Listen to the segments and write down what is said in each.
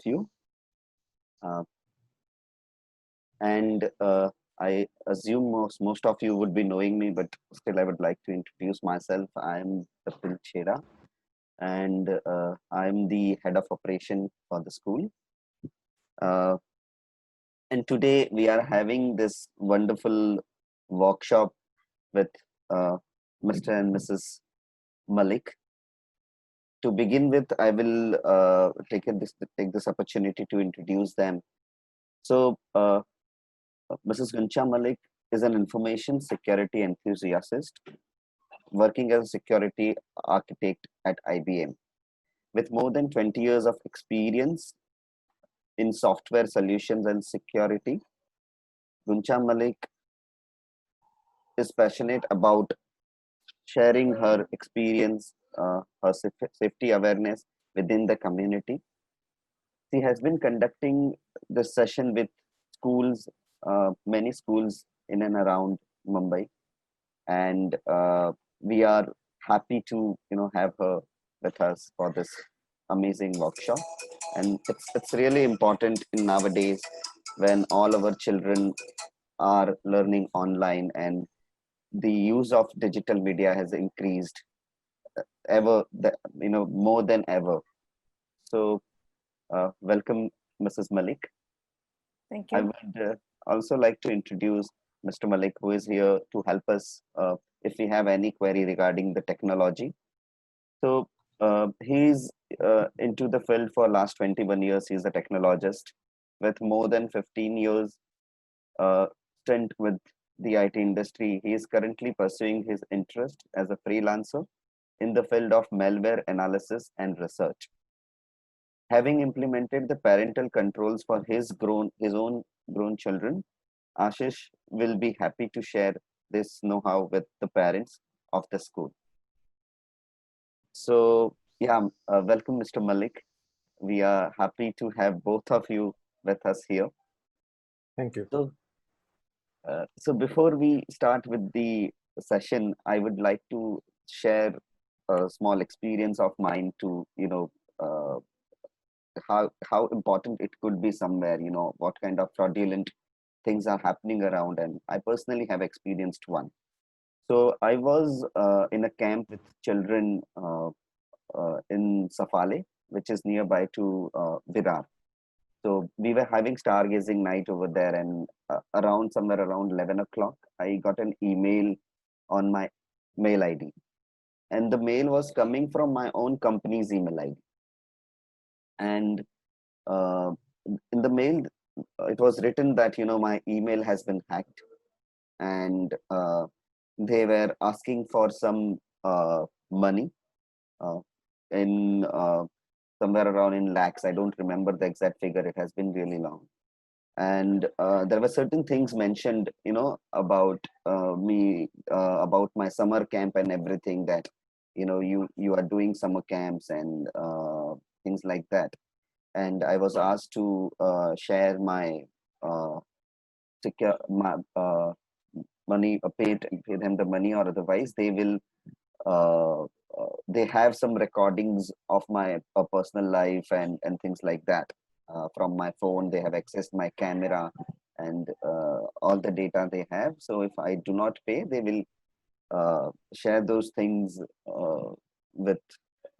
you. Uh, and I assume most of you would be knowing me, but still I would like to introduce myself. I'm Kapil Chera, and I'm the head of operation for the school. Uh, and today we are having this wonderful workshop with uh, Mr. and Mrs. Malik. To begin with, I will take this opportunity to introduce them. So, Mrs. Guncha Malik is an information security enthusiast working as a security architect at IBM. With more than 20 years of experience in software solutions and security, Guncha Malik is passionate about sharing her experience, her safety awareness within the community. She has been conducting this session with schools, many schools in and around Mumbai, and we are happy to have her with us for this amazing workshop. And it's really important in nowadays when all our children are learning online and the use of digital media has increased more than ever. So welcome, Mrs. Malik. Thank I you. would also like to introduce Mr. Malik, who is here to help us if we have any query regarding the technology. So he's into the field for last 21 years. He's a technologist with more than 15 years uh, stint with the IT industry. He is currently pursuing his interest as a freelancer in the field of malware analysis and research. Having implemented the parental controls for his own grown children, Ashish will be happy to share this know-how with the parents of the school. So yeah, welcome, Mr. Malik. We are happy to have both of you with us here. Thank you. So before we start with the session, I would like to share a small experience of mine to uh, how important it could be somewhere. What kind of fraudulent things are happening around, and I personally have experienced one. So I was in a camp with children in Safale, which is nearby to Virar. So we were having stargazing night over there, and around somewhere around 11 o'clock, I got an email on my mail ID, and the mail was coming from my own company's email ID. And uh, in the mail, it was written that my email has been hacked, and they were asking for some money uh, in somewhere around in lakhs. I don't remember the exact figure. It has been really long. And there were certain things mentioned, about me, about my summer camp and everything, that you are doing summer camps and things like that. And I was asked to share my uh, secure my money, pay them the money, or otherwise they will they have some recordings of my personal life and things like that. From my phone, they have accessed my camera and all the data they have. So if I do not pay, they will share those things with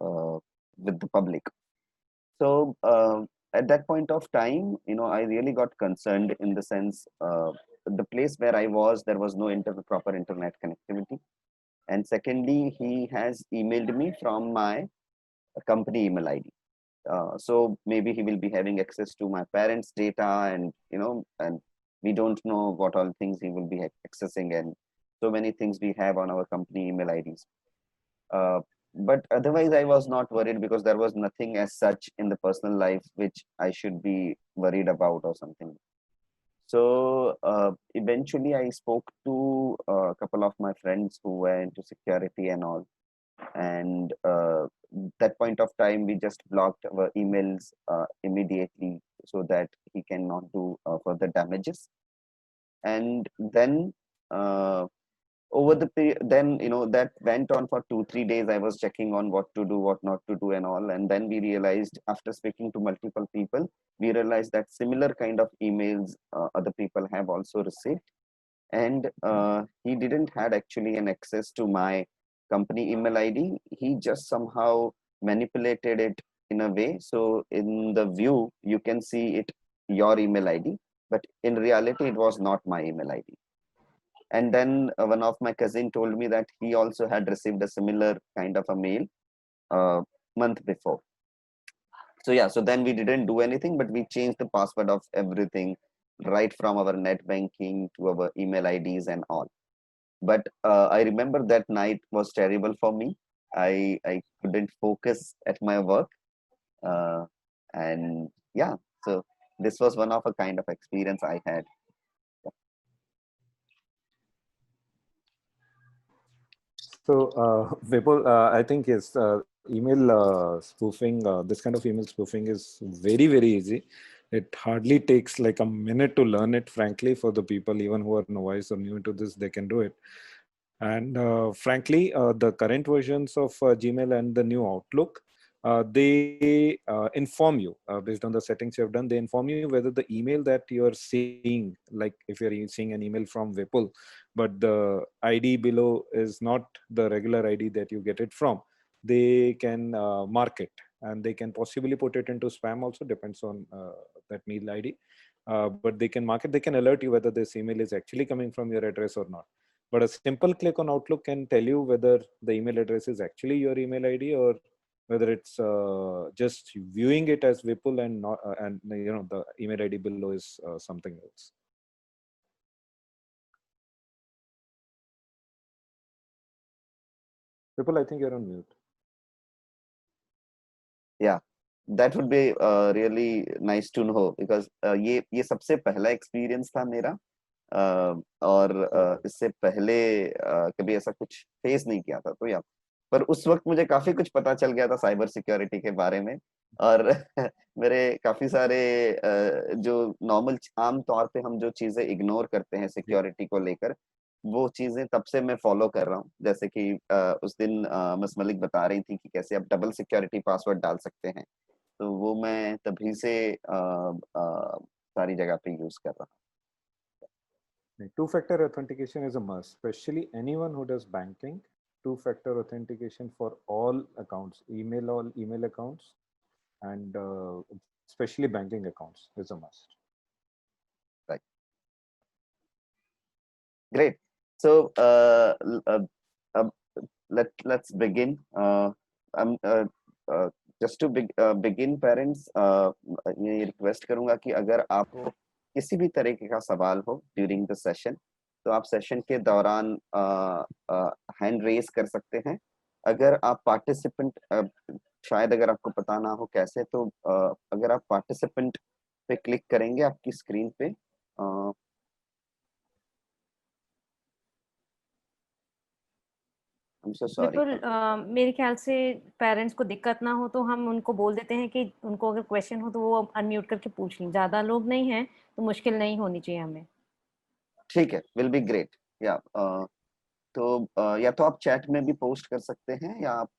uh, with the public. So at that point of time, I really got concerned, in the sense, the place where I was, there was no proper internet connectivity. And secondly, he has emailed me from my company email ID. So maybe he will be having access to my parents' data, and we don't know what all things he will be accessing, and so many things we have on our company email IDs. Uh, but otherwise, I was not worried, because there was nothing as such in the personal life which I should be worried about or something. So eventually, I spoke to a couple of my friends who were into security and all. And that point of time, we just blocked our emails immediately, so that he cannot do further damages. And then uh, over the period, then that went on for 2-3 days. I was checking on what to do, what not to do and all, and then we realized, after speaking to multiple people, we realized that similar kind of emails other people have also received. And he didn't had actually an access to my company email ID. He just somehow manipulated it in a way, so in the view you can see it, your email ID, but in reality it was not my email ID. And then one of my cousin told me that he also had received a similar kind of a mail month before. So yeah, so then we didn't do anything, but we changed the password of everything, right from our net banking to our email IDs and all. But I remember that night was terrible for me. I couldn't focus at my work, uh, and yeah, so this was one of a kind of experience I had. So, Vipul, I think yes, email spoofing, this kind of email spoofing is very, very easy. It hardly takes like a minute to learn it, frankly, for the people, even who are novice or new to this, they can do it. And frankly, the current versions of Gmail and the new Outlook, they inform you based on the settings you have done. They inform you whether the email that you're seeing, like if you're seeing an email from Vipul, but the ID below is not the regular ID that you get it from, they can mark it, and they can possibly put it into spam also, depends on that mail ID. But they can mark it, they can alert you whether this email is actually coming from your address or not. But a simple click on Outlook can tell you whether the email address is actually your email ID, or whether it's just viewing it as Vipul and not, and the email ID below is something else. Vipul, I think you're on mute. Yeah, that would be really nice to know, because ये सबसे पहला experience था मेरा, और इससे पहले कभी ऐसा कुछ फेस नहीं किया था, तो या पर उस वक्त मुझे काफी कुछ पता चल गया था साइबर सिक्योरिटी के बारे में। और मेरे काफी सारे जो नॉर्मल आम तौर पे हम जो चीजें इग्नोर करते हैं सिक्योरिटी को लेकर, वो चीजें तब से मैं फॉलो कर रहा हूँ। जैसे कि उस दिन मिस मलिक बता रही थी कि कैसे आप डबल सिक्योरिटी पासवर्ड डाल सकते हैं, तो वो मैं तभी से सारी जगह पे यूज कर रहा हूँ। Two-factor authentication is a must, especially anyone who does banking. Two-factor authentication for all accounts, all email accounts, and especially banking accounts is a must. Right. Great. So let's begin. Just to begin, parents, ये request करूंगा कि अगर आपको किसी भी तरीके का सवाल हो ड्यूरिंग द सेशन, तो आप सेशन के दौरान हैंड रेज कर सकते हैं। अगर आप पार्टिसिपेंट, शायद अगर आपको पता ना हो कैसे, तो अगर आप पार्टिसिपेंट पे क्लिक करेंगे आपकी स्क्रीन पे, बिल्कुल, मेरे ख्याल से पेरेंट्स को दिक्कत ना हो तो हम उनको बोल देते हैं कि उनको अगर क्वेश्चन हो तो वो अनम्यूट करके पूछ लें। ज्यादा लोग नहीं हैं तो मुश्किल नहीं होनी चाहिए हमें। ठीक है, विल बी ग्रेट। या तो या तो आप चैट में भी पोस्ट कर सकते हैं, या आप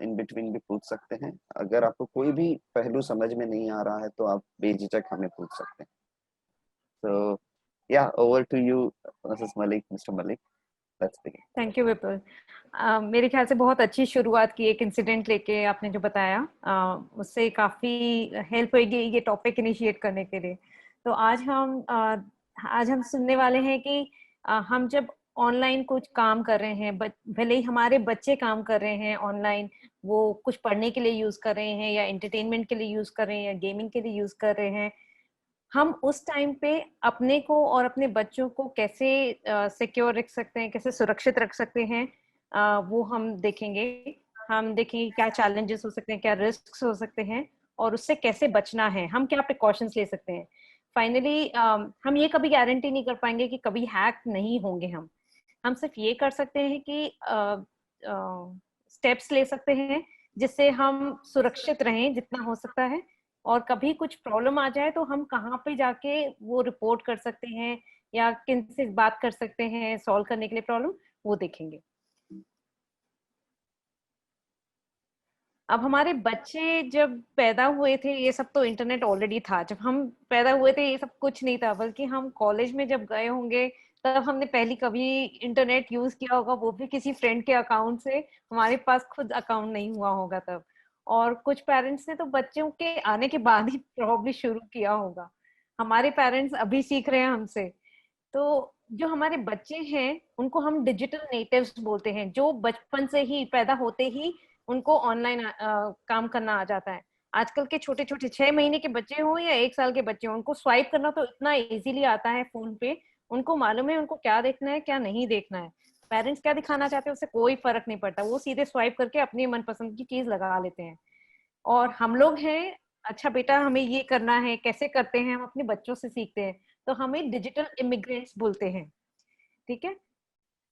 इन बिटवीन भी पूछ सकते हैं। अगर आपको कोई भी पहलू समझ में नहीं आ रहा है तो आप बेझिझक हमें पूछ सकते हैं। So yeah, over to you, Mrs. Malik, Mr. Malik. Let's begin. Thank you Vipul. मेरे ख्याल से बहुत अच्छी शुरुआत की, एक इंसिडेंट लेके आपने जो बताया, उससे काफी हेल्प होगी ये टॉपिक इनिशिएट करने के लिए। तो आज हम सुनने वाले हैं कि हम जब ऑनलाइन कुछ काम कर रहे हैं, भले ही हमारे बच्चे काम कर रहे हैं ऑनलाइन, वो कुछ पढ़ने के लिए यूज कर रहे हैं या एंटरटेनमेंट के लिए यूज कर रहे हैं या गेमिंग के लिए यूज कर रहे हैं, हम उस टाइम पे अपने को और अपने बच्चों को कैसे सिक्योर रख सकते हैं, कैसे सुरक्षित रख सकते हैं, वो हम देखेंगे। हम देखेंगे क्या चैलेंजेस हो सकते हैं, क्या रिस्क्स हो सकते हैं, और उससे कैसे बचना है, हम क्या प्रिकॉशंस ले सकते हैं। फाइनली हम ये कभी गारंटी नहीं कर पाएंगे कि कभी हैक नहीं होंगे। हम सिर्फ ये कर सकते हैं कि स्टेप्स ले सकते हैं जिससे हम सुरक्षित रहें जितना हो सकता है, और कभी कुछ प्रॉब्लम आ जाए तो हम कहाँ पे जाके वो रिपोर्ट कर सकते हैं या किन से बात कर सकते हैं सॉल्व करने के लिए प्रॉब्लम, वो देखेंगे। अब हमारे बच्चे जब पैदा हुए थे, ये सब तो इंटरनेट ऑलरेडी था। जब हम पैदा हुए थे ये सब कुछ नहीं था, बल्कि हम कॉलेज में जब गए होंगे तब हमने पहली कभी इंटरनेट यूज किया होगा, वो भी किसी फ्रेंड के अकाउंट से। हमारे पास खुद अकाउंट नहीं हुआ होगा तब। और कुछ पेरेंट्स ने तो बच्चों के आने के बाद ही प्रॉब्ली शुरू किया होगा। हमारे पेरेंट्स अभी सीख रहे हैं हमसे। तो जो हमारे बच्चे हैं उनको हम डिजिटल नेटिव्स बोलते हैं, जो बचपन से ही, पैदा होते ही उनको ऑनलाइन काम करना आ जाता है। आजकल के छोटे छोटे 6 महीने के बच्चे हों या 1 साल के बच्चे हों, उनको स्वाइप करना तो इतना इजीली आता है फोन पे। उनको मालूम है उनको क्या देखना है क्या नहीं देखना है। पेरेंट्स क्या दिखाना चाहते हैं उससे कोई फर्क नहीं पड़ता, वो सीधे स्वाइप करके अपनी मनपसंद की चीज लगा लेते हैं। और हम लोग हैं, अच्छा बेटा हमें ये करना है, कैसे करते हैं हम अपने बच्चों से सीखते हैं। तो हमें डिजिटल इमिग्रेंट्स बोलते हैं। ठीक है।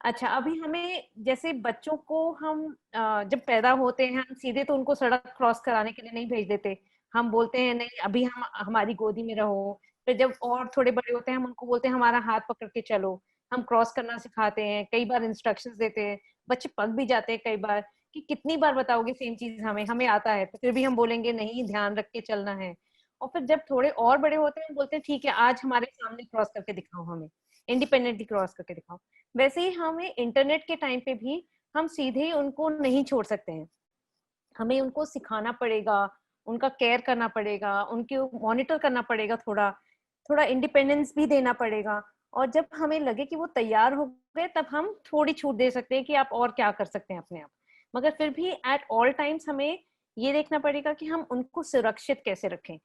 अच्छा, अभी हमें जैसे बच्चों को हम जब पैदा होते हैं हम सीधे तो उनको सड़क क्रॉस कराने के लिए नहीं भेज देते। हम बोलते हैं नहीं अभी हम हमारी गोदी में रहो। फिर जब और थोड़े बड़े होते हैं हम उनको बोलते हैं हमारा हाथ पकड़ के चलो। हम क्रॉस करना सिखाते हैं, कई बार इंस्ट्रक्शंस देते हैं। बच्चे पक भी जाते हैं कई बार कि कितनी बार बताओगे सेम चीज, हमें हमें आता है। तो फिर भी हम बोलेंगे नहीं, ध्यान रख के चलना है। और फिर जब थोड़े और बड़े होते हैं हम बोलते हैं ठीक है आज हमारे सामने क्रॉस करके दिखाओ, हमें इंडिपेंडेंटली क्रॉस करके दिखाओ। वैसे ही हमें इंटरनेट के टाइम पे भी हम सीधे ही उनको नहीं छोड़ सकते हैं। हमें उनको सिखाना पड़ेगा, उनका केयर करना पड़ेगा, उनके मॉनिटर करना पड़ेगा, थोड़ा थोड़ा इंडिपेंडेंस भी देना पड़ेगा। और जब हमें लगे कि वो तैयार हो गए तब हम थोड़ी छूट दे सकते हैं कि आप और क्या कर सकते हैं अपने आप। मगर फिर भी एट ऑल टाइम्स हमें ये देखना पड़ेगा कि हम उनको सुरक्षित कैसे रखें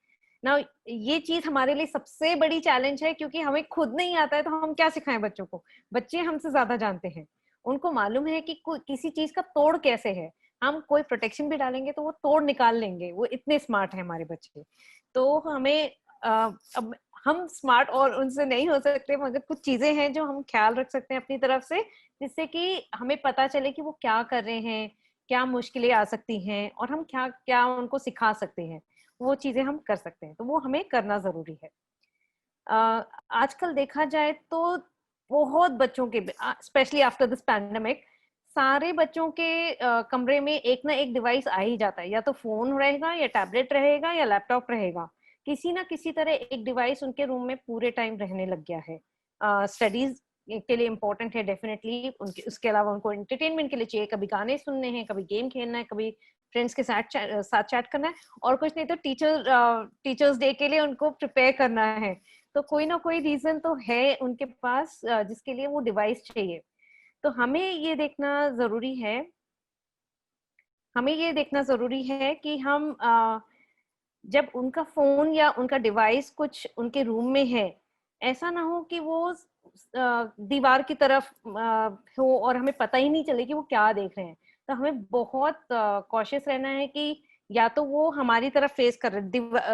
ना। ये चीज हमारे लिए सबसे बड़ी चैलेंज है, क्योंकि हमें खुद नहीं आता है तो हम क्या सिखाएं बच्चों को। बच्चे हमसे ज्यादा जानते हैं, उनको मालूम है कि किसी चीज का तोड़ कैसे है। हम कोई प्रोटेक्शन भी डालेंगे तो वो तोड़ निकाल लेंगे, वो इतने स्मार्ट है हमारे बच्चे। तो हमें अब हम स्मार्ट और उनसे नहीं हो सकते, मगर कुछ चीजें हैं जो हम ख्याल रख सकते हैं अपनी तरफ से, जिससे कि हमें पता चले कि वो क्या कर रहे हैं, क्या मुश्किलें आ सकती हैं, और हम क्या क्या उनको सिखा सकते हैं। वो चीजें हम कर सकते हैं, तो वो हमें करना जरूरी है। आजकल देखा जाए तो बहुत बच्चों के, स्पेशली आफ्टर दिस पैंडेमिक, सारे बच्चों के कमरे में एक ना एक डिवाइस आ ही जाता है। या तो फोन रहेगा या टैबलेट रहेगा या लैपटॉप रहेगा। किसी ना किसी तरह एक डिवाइस उनके रूम में पूरे टाइम रहने लग गया है। स्टडीज के लिए इम्पोर्टेंट है डेफिनेटली, उनके उसके अलावा उनको एंटरटेनमेंट के लिए चाहिए। कभी गाने सुनने हैं, कभी गेम खेलना है, कभी फ्रेंड्स के साथ चैट करना है, और कुछ नहीं तो टीचर्स डे के लिए उनको प्रिपेयर करना है। तो कोई ना कोई रीजन तो है उनके पास जिसके लिए वो डिवाइस चाहिए। तो हमें ये देखना जरूरी है, कि हम जब उनका फोन या उनका डिवाइस कुछ उनके रूम में है, ऐसा ना हो कि वो दीवार की तरफ हो और हमें पता ही नहीं चले कि वो क्या देख रहे हैं। तो हमें बहुत कॉशियस रहना है कि या तो वो हमारी तरफ फेस कर रहे,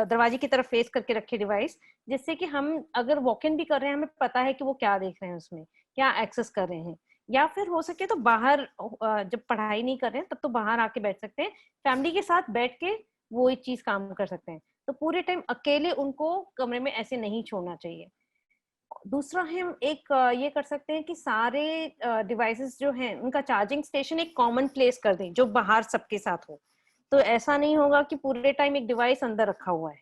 दरवाजे की तरफ फेस करके रखे डिवाइस, जिससे कि हम अगर वॉक इन भी कर रहे हैं हमें पता है कि वो क्या देख रहे हैं, उसमें क्या एक्सेस कर रहे हैं। या फिर हो सके तो बाहर, जब पढ़ाई नहीं कर रहे हैं तब तो बाहर आके बैठ सकते हैं, फैमिली के साथ बैठ के वो एक चीज काम कर सकते हैं। तो पूरे टाइम अकेले उनको कमरे में ऐसे नहीं छोड़ना चाहिए। दूसरा हम एक ये कर सकते हैं कि सारे डिवाइसेस जो हैं उनका चार्जिंग स्टेशन एक कॉमन प्लेस कर दें जो बाहर सबके साथ हो। तो ऐसा नहीं होगा कि पूरे टाइम एक डिवाइस अंदर रखा हुआ है।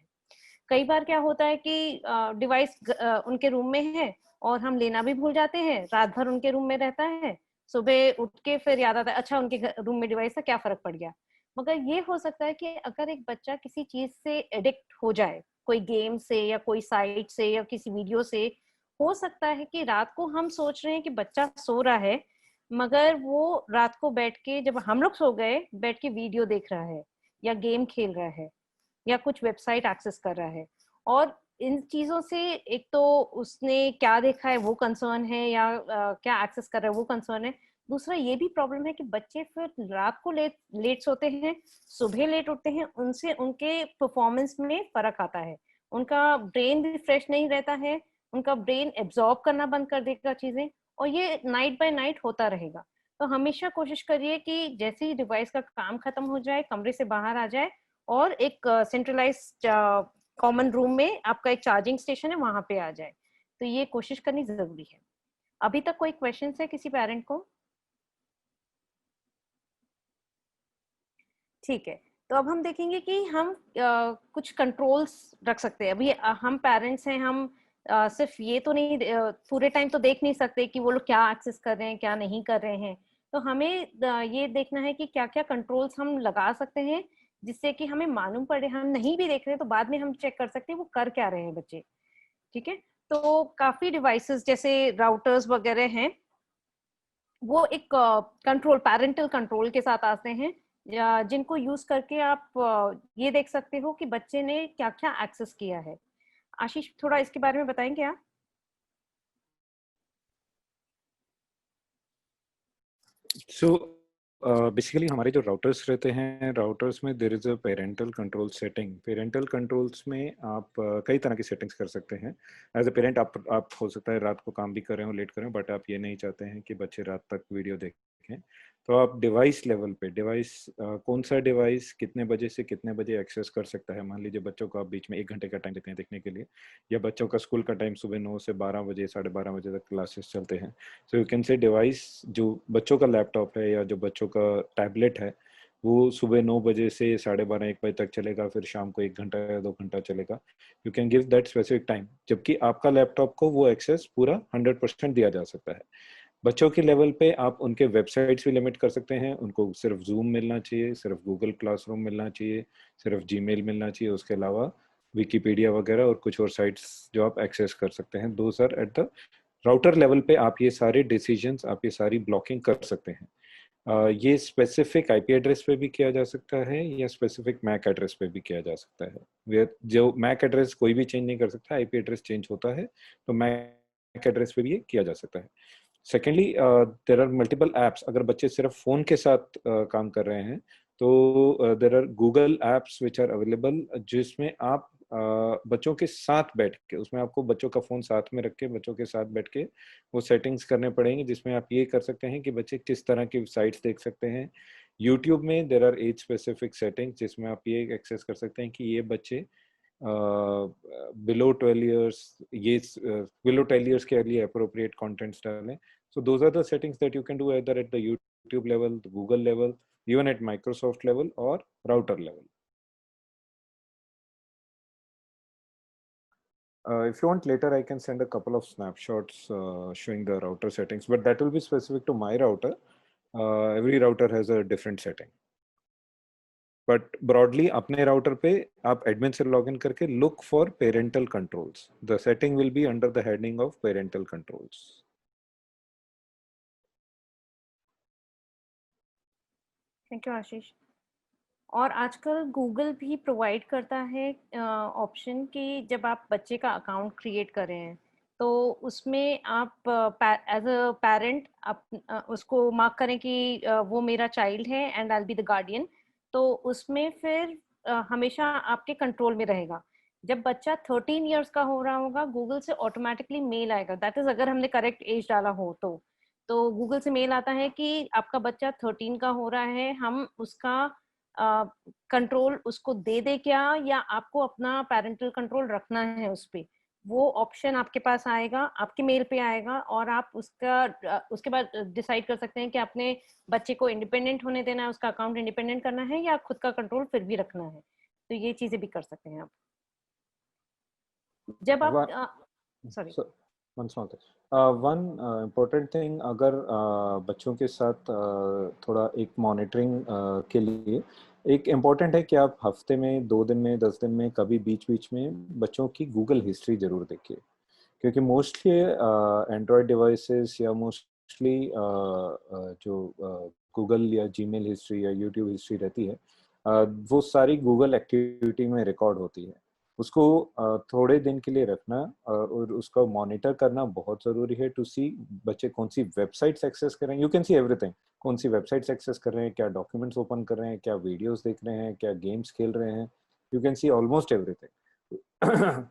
कई बार क्या होता है कि डिवाइस उनके रूम में है और हम लेना भी भूल जाते हैं, रात भर उनके रूम में रहता है, सुबह उठ के फिर याद आता है अच्छा उनके रूम में डिवाइस था, क्या फर्क पड़ गया। मगर ये हो सकता है कि अगर एक बच्चा किसी चीज से एडिक्ट हो जाए, कोई गेम से या कोई साइट से या किसी वीडियो से, हो सकता है कि रात को हम सोच रहे हैं कि बच्चा सो रहा है, मगर वो रात को बैठ के, जब हम लोग सो गए, बैठ के वीडियो देख रहा है या गेम खेल रहा है या कुछ वेबसाइट एक्सेस कर रहा है। और इन चीजों से एक तो उसने क्या देखा है वो कंसर्न है, या क्या एक्सेस कर रहा है वो कंसर्न है। दूसरा ये भी प्रॉब्लम है कि बच्चे फिर रात को लेट सोते हैं, सुबह लेट उठते हैं, उनसे उनके परफॉर्मेंस में फर्क आता है, उनका ब्रेन भी फ्रेश नहीं रहता है, उनका ब्रेन एब्जॉर्ब करना बंद कर देगा चीजें, और ये नाइट बाय नाइट होता रहेगा। तो हमेशा कोशिश करिए कि जैसे ही डिवाइस का काम खत्म हो जाए कमरे से बाहर आ जाए, और एक सेंट्रलाइज्ड कॉमन रूम में आपका एक चार्जिंग स्टेशन है वहां पे आ जाए, तो ये कोशिश करनी जरूरी है। अभी तक कोई क्वेश्चन है किसी पेरेंट को? ठीक है, तो अब हम देखेंगे कि हम कुछ कंट्रोल्स रख सकते हैं। अभी हम पेरेंट्स हैं, हम सिर्फ ये तो नहीं पूरे टाइम तो देख नहीं सकते कि वो लोग क्या एक्सेस कर रहे हैं क्या नहीं कर रहे हैं। तो हमें ये देखना है कि क्या क्या कंट्रोल्स हम लगा सकते हैं जिससे कि हमें मालूम पड़े। हम नहीं भी देख रहे तो बाद में हम चेक कर सकते हैं वो कर क्या रहे हैं बच्चे। ठीक है, तो काफी डिवाइसेस जैसे राउटर्स वगैरह हैं, वो एक कंट्रोल पैरेंटल कंट्रोल के साथ आते हैं, या जिनको यूज करके आप ये देख सकते हो कि बच्चे ने क्या क्या एक्सेस किया है। आशीष थोड़ा इसके बारे में बताएंगे आप? सो बेसिकली हमारे जो राउटर्स रहते हैं, राउटर्स में there is a parental control setting. Parental controls में आप कई तरह की सेटिंग्स कर सकते हैं। एज अ पेरेंट आप हो सकता है रात को काम भी कर रहे हो, लेट कर रहे हो, बट आप ये नहीं चाहते हैं कि बच्चे रात तक वीडियो देखें, तो आप डिवाइस लेवल पे कौन सा डिवाइस कितने बजे से कितने बजे एक्सेस कर सकता है। मान लीजिए बच्चों को आप बीच में 1 घंटे का टाइम देते हैं देखने के लिए, या बच्चों का स्कूल का टाइम सुबह 9 से 12 बजे 12:30 बजे तक क्लासेस चलते हैं। So you can say device जो बच्चों का लैपटॉप है या जो बच्चों का टैबलेट है, वो सुबह 9 बजे से 12:30 1 बजे तक चलेगा, फिर शाम को 1 घंटा या 2 घंटा चलेगा। You can give that specific time, जबकि आपका लैपटॉप को वो एक्सेस पूरा 100% दिया जा सकता है। बच्चों के लेवल पे आप उनके वेबसाइट्स भी लिमिट कर सकते हैं। उनको सिर्फ जूम मिलना चाहिए, सिर्फ गूगल क्लासरूम मिलना चाहिए, सिर्फ जीमेल मिलना चाहिए, उसके अलावा विकिपीडिया वगैरह और कुछ और साइट्स जो आप एक्सेस कर सकते हैं, दो sir at the router level पे आप ये सारे डिसीजंस, आप ये सारी ब्लॉकिंग कर सकते हैं। ये स्पेसिफिक आईपी एड्रेस पे भी किया जा सकता है या स्पेसिफिक मैक एड्रेस पे भी किया जा सकता है। जो मैक एड्रेस कोई भी चेंज नहीं कर सकता, आईपी एड्रेस चेंज होता है, तो मैक एड्रेस पे भी ये किया जा सकता है। Secondly, there are multiple apps. अगर बच्चे सिर्फ फोन के साथ काम कर रहे हैं, तो there are Google apps which are available, जिसमें आप बच्चों के साथ बैठ के, उसमें आपको बच्चों का फोन साथ में रख के बच्चों के साथ बैठ के वो सेटिंग्स करने पड़ेंगे, जिसमें आप ये कर सकते हैं कि बच्चे किस तरह की साइट्स देख सकते हैं। यूट्यूब में there are age specific settings, जिसमें आप ये एक्सेस कर सकते हैं कि ये बच्चे बिलो 12 ईयर्स, ये बिलो 12 ईयर्स के लिए अप्रोप्रिएट कंटेंट्स डालें। So those are the settings that you can do either at the YouTube level, the Google level, even at Microsoft level or router level. If you want later, I can send a couple of snapshots showing the router settings, but that will be specific to my router. Every router has a different setting. But broadly, अपने router पे आप admin से login करके look for parental controls. The setting will be under the heading of parental controls. Thank you Ashish. और आजकल Google भी provide करता है ऑप्शन कि जब आप बच्चे का अकाउंट क्रिएट कर रहे हैं तो उसमें आप एज अ पेरेंट आप उसको मार्क करें कि वो मेरा चाइल्ड है and I will be the guardian. तो उसमें फिर हमेशा आपके कंट्रोल में रहेगा। जब बच्चा 13 इयर्स का हो रहा होगा गूगल से ऑटोमेटिकली मेल आएगा, दैट इज अगर हमने करेक्ट एज डाला हो तो गूगल से मेल आता है कि आपका बच्चा 13 का हो रहा है, हम उसका कंट्रोल उसको दे दे क्या, या आपको अपना पेरेंटल कंट्रोल रखना है उस पे। वो ऑप्शन आपके पास आएगा, आपके मेल पे आएगा, और आप उसके बाद डिसाइड कर सकते हैं कि अपने बच्चे को इंडिपेंडेंट होने देना है, उसका अकाउंट इंडिपेंडेंट करना है, या खुद का कंट्रोल फिर भी रखना है। तो ये चीजें भी कर सकते हैं आप जब आप sorry. One small thing. One important thing, अगर बच्चों के साथ थोड़ा एक मॉनिटरिंग के लिए एक इम्पोर्टेंट है कि आप हफ्ते में 2 दिन में 10 दिन में कभी बीच बीच में बच्चों की गूगल हिस्ट्री जरूर देखिए, क्योंकि मोस्टली एंड्रॉयड डिवाइसेस या मोस्टली जो गूगल या जीमेल हिस्ट्री या यूट्यूब हिस्ट्री रहती है, वो सारी गूगल एक्टिविटी में रिकॉर्ड होती है। उसको थोड़े दिन के लिए रखना और उसका मॉनिटर करना बहुत ज़रूरी है टू सी बच्चे कौन सी वेबसाइट्स एक्सेस कर रहे हैं। यू कैन सी एवरीथिंग, कौन सी वेबसाइट्स एक्सेस कर रहे हैं, क्या डॉक्यूमेंट्स ओपन कर रहे हैं, क्या वीडियोस देख रहे हैं, क्या गेम्स खेल रहे हैं। You can see almost everything.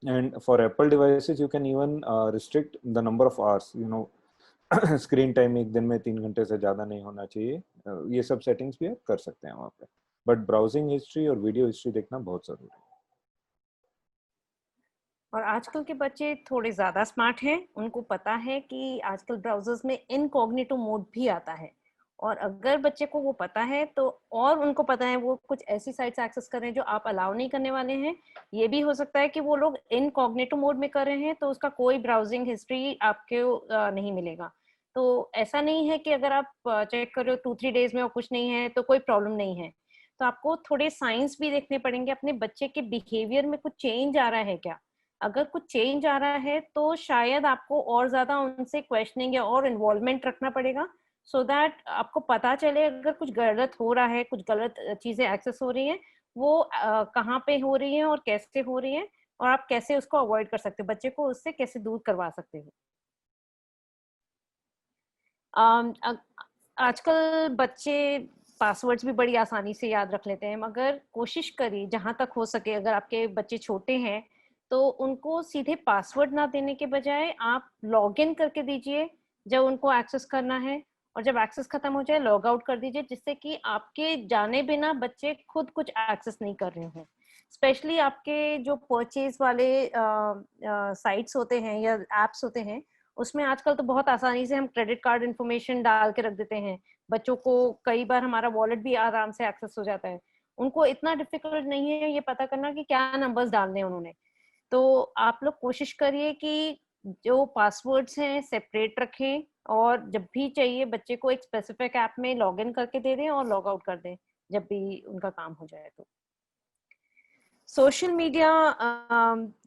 And for Apple devices, you can even restrict the number of hours. Screen time एक दिन में 3 घंटे से ज़्यादा नहीं होना चाहिए। ये सब सेटिंग्स भी आप कर सकते हैं वहाँ पे, बट ब्राउजिंग हिस्ट्री और वीडियो हिस्ट्री देखना बहुत ज़रूरी है। और आजकल के बच्चे थोड़े ज्यादा स्मार्ट हैं, उनको पता है कि आजकल ब्राउजर्स में इनकॉग्निटो मोड भी आता है, और अगर बच्चे को वो पता है तो, और उनको पता है वो कुछ ऐसी साइट्स एक्सेस कर रहे हैं जो आप अलाउ नहीं करने वाले हैं, ये भी हो सकता है कि वो लोग इनकॉग्निटो मोड में कर रहे हैं, तो उसका कोई ब्राउजिंग हिस्ट्री आपको नहीं मिलेगा। तो ऐसा नहीं है कि अगर आप चेक कर रहे हो 2-3 डेज में और कुछ नहीं है तो कोई प्रॉब्लम नहीं है। तो आपको थोड़े साइंस भी देखने पड़ेंगे, अपने बच्चे के बिहेवियर में कुछ चेंज आ रहा है क्या। अगर कुछ चेंज आ रहा है तो शायद आपको और ज्यादा उनसे क्वेश्चनिंग या और इन्वॉल्वमेंट रखना पड़ेगा, सो दैट आपको पता चले अगर कुछ गलत हो रहा है, कुछ गलत चीजें एक्सेस हो रही हैं, वो कहाँ पे हो रही हैं और कैसे हो रही हैं, और आप कैसे उसको अवॉइड कर सकते हो, बच्चे को उससे कैसे दूर करवा सकते हो। आजकल बच्चे पासवर्ड्स भी बड़ी आसानी से याद रख लेते हैं, मगर कोशिश करिए जहां तक हो सके, अगर आपके बच्चे छोटे हैं तो उनको सीधे पासवर्ड ना देने के बजाय आप लॉग इन करके दीजिए जब उनको एक्सेस करना है, और जब एक्सेस खत्म हो जाए लॉग आउट कर दीजिए, जिससे कि आपके जाने बिना बच्चे खुद कुछ एक्सेस नहीं कर रहे हों। स्पेशली आपके जो परचेज वाले साइट्स होते हैं या एप्स होते हैं, उसमें आजकल तो बहुत आसानी से हम क्रेडिट कार्ड इन्फॉर्मेशन डाल के रख देते हैं, बच्चों को कई बार हमारा वॉलेट भी आराम से एक्सेस हो जाता है। उनको इतना डिफिकल्ट नहीं है ये पता करना कि क्या नंबर्स डालने हैं उन्होंने। तो आप लोग कोशिश करिए कि जो पासवर्ड्स हैं सेपरेट रखें, और जब भी चाहिए बच्चे को एक स्पेसिफिक ऐप में लॉग इन करके दे दें और लॉग आउट कर दें जब भी उनका काम हो जाए। तो सोशल मीडिया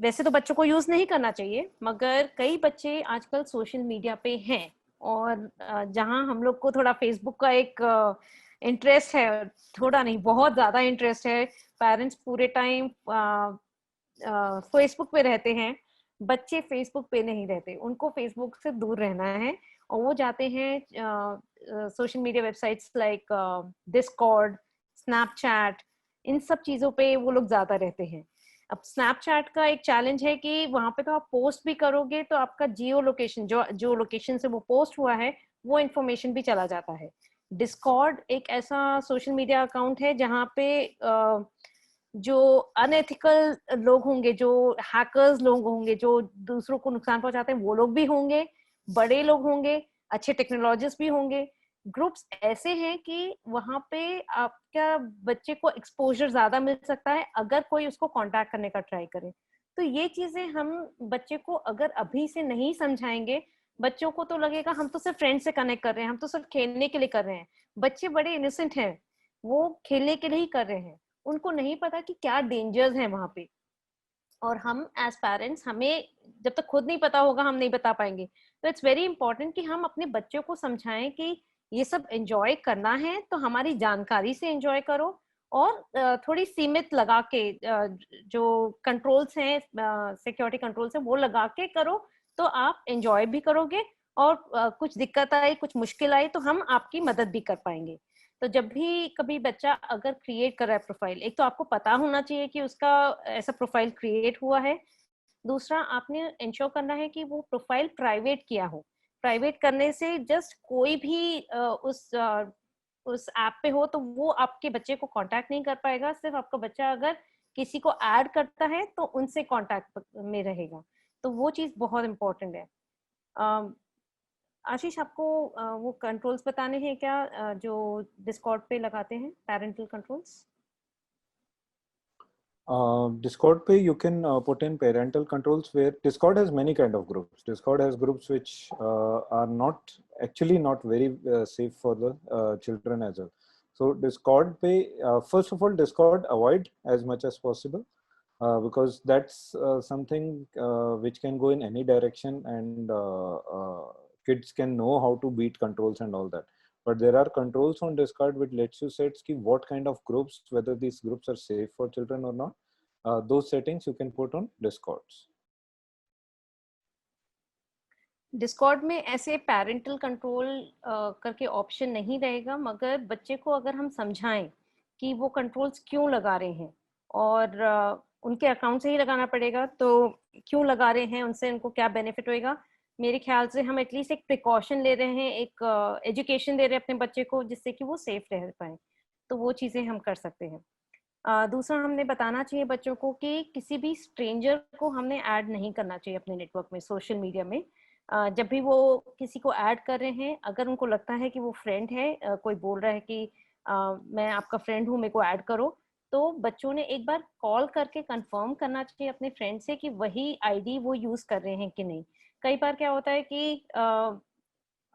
वैसे तो बच्चों को यूज नहीं करना चाहिए, मगर कई बच्चे आजकल सोशल मीडिया पे हैं, और जहां हम लोग को थोड़ा फेसबुक का एक इंटरेस्ट है, थोड़ा नहीं बहुत ज्यादा इंटरेस्ट है, पेरेंट्स पूरे टाइम फेसबुक पे रहते हैं, बच्चे फेसबुक पे नहीं रहते, उनको फेसबुक से दूर रहना है, और वो जाते हैं social media websites like Discord, Snapchat, इन सब चीजों पे वो लोग ज्यादा रहते हैं। अब स्नैपचैट का एक चैलेंज है कि वहां पे तो आप पोस्ट भी करोगे तो आपका जियो लोकेशन, जो जो लोकेशन से वो पोस्ट हुआ है, वो इन्फॉर्मेशन भी चला जाता है। डिस्कॉर्ड एक ऐसा सोशल मीडिया अकाउंट है जहाँ पे जो अनएथिकल लोग होंगे, जो हैकर्स लोग होंगे, जो दूसरों को नुकसान पहुंचाते हैं, वो लोग भी होंगे, बड़े लोग होंगे, अच्छे टेक्नोलॉजिस्ट भी होंगे। ग्रुप्स ऐसे हैं कि वहां पे आपका बच्चे को एक्सपोजर ज्यादा मिल सकता है अगर कोई उसको कांटेक्ट करने का ट्राई करे। तो ये चीजें हम बच्चे को अगर अभी से नहीं समझाएंगे, बच्चों को तो लगेगा हम तो सिर्फ फ्रेंड से कनेक्ट कर रहे हैं, हम तो सिर्फ खेलने के लिए कर रहे हैं। बच्चे बड़े इनोसेंट हैं, वो खेलने के लिए ही कर रहे हैं, उनको नहीं पता कि क्या डेंजर्स हैं वहां पे। और हम एज पेरेंट्स, हमें जब तक खुद नहीं पता होगा हम नहीं बता पाएंगे। तो इट्स वेरी इंपॉर्टेंट कि हम अपने बच्चों को समझाएं कि ये सब एंजॉय करना है तो हमारी जानकारी से एंजॉय करो, और थोड़ी सीमित लगा के जो कंट्रोल्स हैं, सिक्योरिटी कंट्रोल्स हैं, वो लगा के करो, तो आप एंजॉय भी करोगे, और कुछ दिक्कत आई, कुछ मुश्किल आई तो हम आपकी मदद भी कर पाएंगे। तो जब भी कभी बच्चा अगर क्रिएट कर रहा है प्रोफाइल, एक तो आपको पता होना चाहिए कि उसका ऐसा प्रोफाइल क्रिएट हुआ है, दूसरा आपने इंश्योर करना है कि वो प्रोफाइल प्राइवेट किया हो। प्राइवेट करने से जस्ट कोई भी उस ऐप पे हो तो वो आपके बच्चे को कांटेक्ट नहीं कर पाएगा, सिर्फ आपका बच्चा अगर किसी को ऐड करता है तो उनसे कांटेक्ट में रहेगा। तो वो चीज बहुत इंपॉर्टेंट है। आशीष, आपको वो कंट्रोल्स बताने हैं क्या जो डिस्कॉर्ड पे लगाते हैं, parental controls? Discord pay you can put in parental controls, where Discord has many kind of groups. Discord has groups which are not very safe for the children as well. So Discord pay, first of all, Discord avoid as much as possible, because that's something which can go in any direction, and kids can know how to beat controls and all that. But there are controls on Discord which lets you set what kind of groups, whether these groups are safe for children or not. Those settings you can put on Discords. Discord में ऐसे parental control करके option नहीं रहेगा, मगर बच्चे को अगर हम समझाएं कि वो कंट्रोल्स क्यों लगा रहे हैं, और उनके अकाउंट से ही लगाना पड़ेगा, तो क्यों लगा रहे हैं, उनसे उनको क्या बेनिफिट होएगा, मेरे ख्याल से हम एटलीस्ट एक प्रिकॉशन ले रहे हैं, एक एजुकेशन दे रहे हैं अपने बच्चे को, जिससे कि वो सेफ रह पाए। तो वो चीजें हम कर सकते हैं। दूसरा हमने बताना चाहिए बच्चों को कि किसी भी स्ट्रेंजर को हमने ऐड नहीं करना चाहिए अपने नेटवर्क में, सोशल मीडिया में। जब भी वो किसी को ऐड कर रहे हैं, अगर उनको लगता है कि वो फ्रेंड है, कोई बोल रहा है कि मैं आपका फ्रेंड हूँ, मेरे को ऐड करो, तो बच्चों ने एक बार कॉल करके कंफर्म करना चाहिए अपने फ्रेंड से कि वही आईडी वो यूज कर रहे हैं कि नहीं। कई बार क्या होता है कि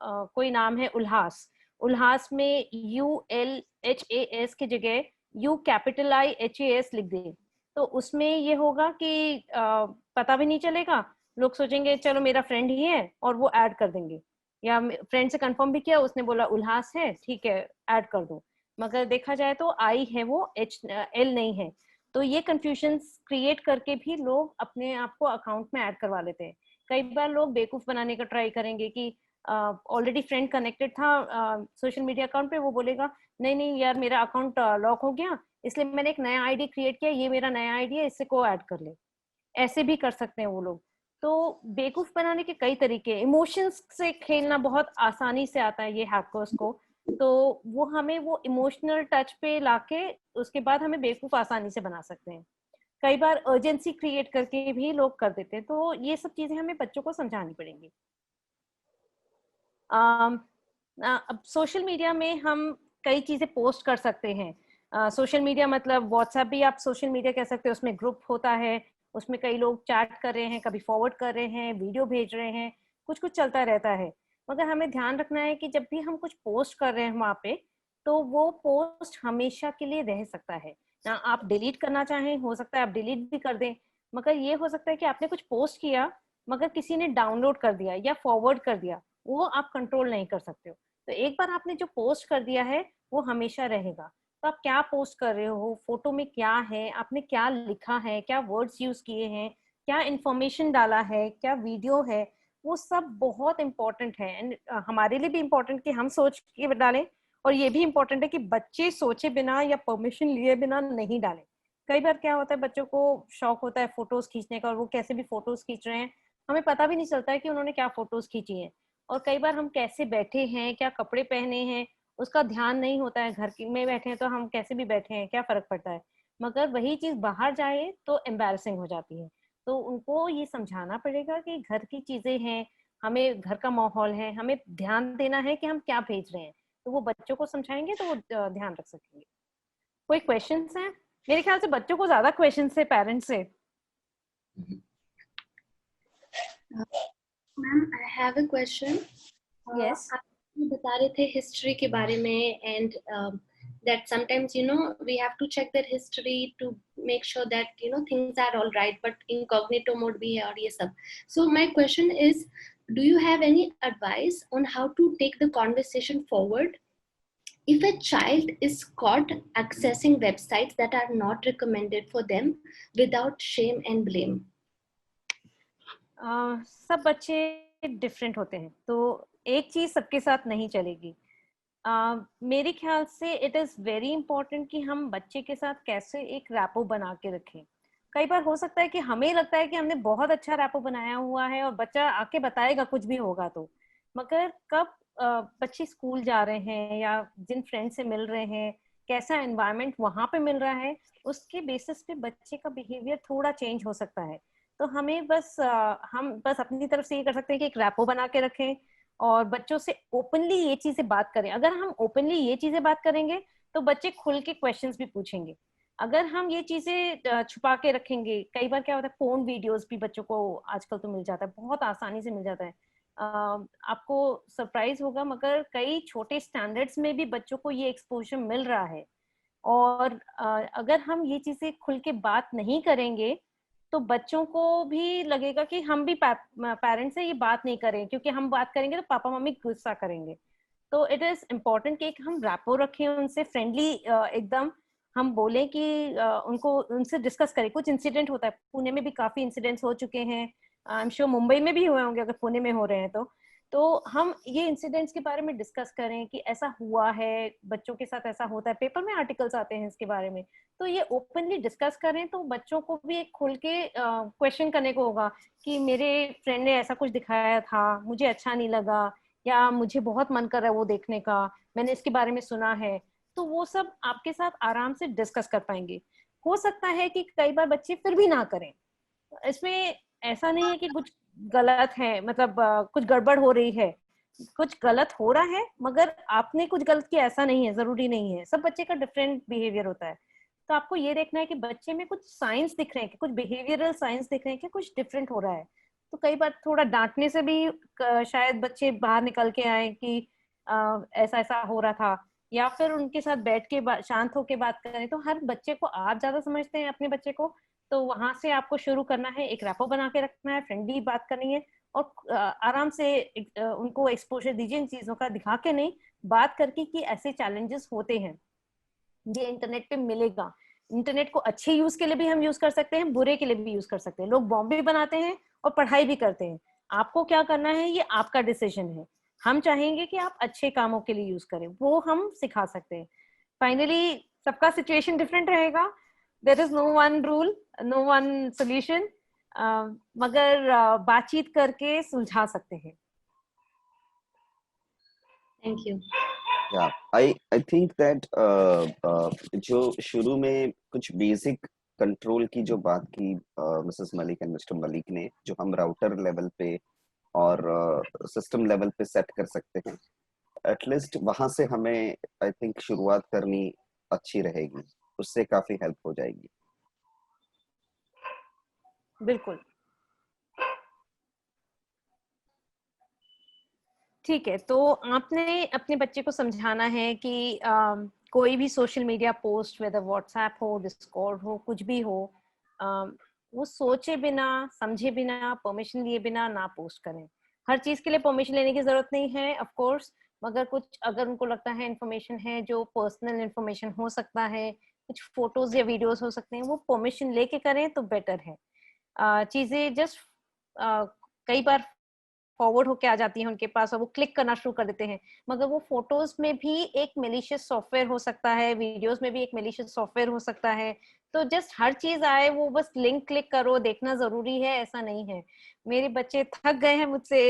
कोई नाम है उल्लास, उल्लास में ULHAS की जगह UIHAS लिख दे, तो उसमें ये होगा कि पता भी नहीं चलेगा, लोग सोचेंगे चलो मेरा फ्रेंड ही है और वो ऐड कर देंगे, या फ्रेंड से कंफर्म भी किया, उसने बोला उल्लास है, ठीक है ऐड कर दो, मगर देखा जाए तो आई है, वो HL नहीं है। तो ये कंफ्यूजन क्रिएट करके भी लोग अपने आप को अकाउंट में ऐड करवा लेते हैं। कई बार लोग बेवकूफ बनाने का ट्राई करेंगे कि ऑलरेडी फ्रेंड कनेक्टेड था सोशल मीडिया अकाउंट पे, वो बोलेगा नहीं नहीं यार मेरा अकाउंट लॉक हो गया, इसलिए मैंने एक नया आईडी क्रिएट किया, ये मेरा नया आईडी है, इससे को ऐड कर ले। ऐसे भी कर सकते हैं वो लोग। तो बेवकूफ बनाने के कई तरीके, इमोशंस से खेलना बहुत आसानी से आता है ये हैकर्स को, तो वो हमें वो इमोशनल टच पे लाके उसके बाद हमें बेवकूफ आसानी से बना सकते हैं। कई बार अर्जेंसी क्रिएट करके भी लोग कर देते हैं, तो ये सब चीजें हमें बच्चों को समझानी पड़ेंगी। अब सोशल मीडिया में हम कई चीजें पोस्ट कर सकते हैं। सोशल मीडिया मतलब व्हाट्सएप भी आप सोशल मीडिया कह सकते हैं, उसमें ग्रुप होता है, उसमें कई लोग चैट कर रहे हैं, कभी फॉरवर्ड कर रहे हैं, वीडियो भेज रहे हैं, कुछ कुछ चलता रहता है। मगर हमें ध्यान रखना है कि जब भी हम कुछ पोस्ट कर रहे हैं वहां पे, तो वो पोस्ट हमेशा के लिए रह सकता है ना। आप डिलीट करना चाहें, हो सकता है आप डिलीट भी कर दें, मगर ये हो सकता है कि आपने कुछ पोस्ट किया मगर किसी ने डाउनलोड कर दिया या फॉरवर्ड कर दिया, वो आप कंट्रोल नहीं कर सकते हो। तो एक बार आपने जो पोस्ट कर दिया है वो हमेशा रहेगा। तो आप क्या पोस्ट कर रहे हो, फोटो में क्या है, आपने क्या लिखा है, क्या वर्ड्स यूज किए हैं, क्या इंफॉर्मेशन डाला है, क्या वीडियो है, वो सब बहुत इंपॉर्टेंट है। एंड हमारे लिए भी इम्पोर्टेंट कि हम सोच के डालें, और ये भी इम्पोर्टेंट है कि बच्चे सोचे बिना या परमिशन लिए बिना नहीं डालें। कई बार क्या होता है, बच्चों को शौक होता है फोटोज खींचने का, और वो कैसे भी फोटोज खींच रहे हैं, हमें पता भी नहीं चलता है कि उन्होंने क्या फोटोज खींची हैं। और कई बार हम कैसे बैठे हैं, क्या कपड़े पहने हैं, उसका ध्यान नहीं होता है। घर में बैठे हैं तो हम कैसे भी बैठे हैं, क्या फर्क पड़ता है, मगर वही चीज बाहर जाए तो एम्बैरसिंग हो जाती है। तो उनको ये समझाना पड़ेगा कि घर की चीजें हैं, हमें घर का माहौल है, हमें ध्यान देना है कि हम क्या भेज रहे हैं। तो वो बच्चों को समझाएंगे तो वो ध्यान रख सकेंगे। कोई क्वेश्चंस हैं? मेरे ख्याल से बच्चों को ज्यादा क्वेश्चंस है पेरेंट्स से। Ma'am I have a question. Yes. आप बता रहे थे हिस्ट्री के बारे में, and that sometimes we have to check their history to make sure that things are all right, but incognito mode bhi hai aur ye sab. So my question is, do you have any advice on how to take the conversation forward if a child is caught accessing websites that are not recommended for them without shame and blame? सब बच्चे different होते हैं, तो एक चीज सबके साथ नहीं चलेगी। मेरे ख्याल से इट इज वेरी इंपॉर्टेंट कि हम बच्चे के साथ कैसे एक रैपो बना के रखें। कई बार हो सकता है कि हमें लगता है कि हमने बहुत अच्छा रैपो बनाया हुआ है और बच्चा आके बताएगा कुछ भी होगा तो, मगर कब बच्चे स्कूल जा रहे हैं या जिन फ्रेंड से मिल रहे हैं, कैसा एनवायरनमेंट वहां पे मिल रहा है, उसके बेसिस पे बच्चे का बिहेवियर थोड़ा चेंज हो सकता है। तो हमें बस हम बस अपनी तरफ से ये कर सकते हैं कि एक रैपो बना के रखें और बच्चों से ओपनली ये चीजें बात करें। अगर हम ओपनली ये चीजें बात करेंगे तो बच्चे खुल के क्वेश्चंस भी पूछेंगे। अगर हम ये चीजें छुपा के रखेंगे, कई बार क्या होता है, फोन वीडियोस भी बच्चों को आजकल तो मिल जाता है, बहुत आसानी से मिल जाता है। आपको सरप्राइज होगा मगर कई छोटे स्टैंडर्ड्स में भी बच्चों को ये एक्सपोजर मिल रहा है। और अगर हम ये चीजें खुल के बात नहीं करेंगे तो बच्चों को भी लगेगा कि हम भी पेरेंट्स से ये बात नहीं करें, क्योंकि हम बात करेंगे तो पापा मम्मी गुस्सा करेंगे। तो इट इज इम्पोर्टेंट कि हम रैपो रखें उनसे, फ्रेंडली एकदम हम बोलें कि उनको उनसे डिस्कस करें। कुछ इंसिडेंट होता है, पुणे में भी काफी इंसिडेंट्स हो चुके हैं, आई एम श्योर मुंबई में भी हुए होंगे अगर पुणे में हो रहे हैं तो हम ये इंसिडेंट्स के बारे में डिस्कस करें कि ऐसा हुआ है, बच्चों के साथ ऐसा होता है, पेपर में आर्टिकल्स आते हैं इसके बारे में, तो ये ओपनली डिस्कस करें तो बच्चों को भी एक खुल के क्वेश्चन करने को होगा कि मेरे फ्रेंड ने ऐसा कुछ दिखाया था, मुझे अच्छा नहीं लगा, या मुझे बहुत मन कर रहा है वो देखने का, मैंने इसके बारे में सुना है। तो वो सब आपके साथ आराम से डिस्कस कर पाएंगे। हो सकता है कि कई बार बच्चे फिर भी ना करें। इसमें ऐसा नहीं है कि कुछ गलत है, मतलब कुछ गड़बड़ हो रही है, कुछ गलत हो रहा है मगर आपने कुछ गलत किया ऐसा नहीं है, जरूरी नहीं है। सब बच्चे का डिफरेंट बिहेवियर होता है। तो आपको ये देखना है कि बच्चे में कुछ साइंस दिख रहे हैं, कि कुछ बिहेवियरल साइंस दिख रहे हैं कि कुछ डिफरेंट हो रहा है। तो कई बार थोड़ा डांटने से भी शायद बच्चे बाहर निकल के आए कि ऐसा ऐसा हो रहा था, या फिर उनके साथ बैठ के शांत होके बात करें। तो हर बच्चे को आप ज्यादा समझते हैं अपने बच्चे को, तो वहां से आपको शुरू करना है, एक रैपो बना के रखना है, फ्रेंडली बात करनी है और आराम से उनको एक्सपोजर दीजिए इन चीजों का, दिखा के नहीं, बात करके कि ऐसे चैलेंजेस होते हैं, ये इंटरनेट पे मिलेगा। इंटरनेट को अच्छे यूज के लिए भी हम यूज कर सकते हैं, बुरे के लिए भी यूज कर सकते हैं। लोग बॉम्ब भी बनाते हैं और पढ़ाई भी करते हैं। आपको क्या करना है ये आपका डिसीजन है। हम चाहेंगे कि आप अच्छे कामों के लिए यूज करें, वो हम सिखा सकते हैं। फाइनली सबका सिचुएशन डिफरेंट रहेगा, there is no one rule, no one solution, मगर बातचीत करके सुलझा सकते हैं। Thank you. Yeah, I think that जो शुरू में कुछ बेसिक कंट्रोल की जो बात की Mrs Malik and mister Malik ने, जो हम राउटर लेवल पे और सिस्टम लेवल पे सेट कर सकते हैं, एटलीस्ट वहां से हमें आई थिंक शुरुआत करनी अच्छी रहेगी, उससे काफी हेल्प हो जाएगी। बिल्कुल ठीक है। तो आपने अपने बच्चे को समझाना है कि कोई भी social media post, whether WhatsApp हो, डिस्कॉर्ड हो, कुछ भी हो, वो सोचे बिना, समझे बिना, परमिशन लिए बिना ना पोस्ट करें। हर चीज के लिए परमिशन लेने की जरूरत नहीं है ऑफ कोर्स, मगर कुछ अगर उनको लगता है इंफॉर्मेशन है जो पर्सनल इंफॉर्मेशन हो सकता है, कुछ फोटोज या वीडियोस हो सकते हैं, वो परमिशन लेके करें तो बेटर है। चीजें जस्ट कई बार फॉरवर्ड होके आ जाती हैं उनके पास और वो क्लिक करना शुरू कर देते हैं, मगर वो फोटोज में भी एक मेलिशियस सॉफ्टवेयर हो सकता है, वीडियोस में भी एक मेलिशियस सॉफ्टवेयर हो सकता है। तो जस्ट हर चीज आए वो बस लिंक क्लिक करो, देखना जरूरी है, ऐसा नहीं है। मेरे बच्चे थक गए हैं मुझसे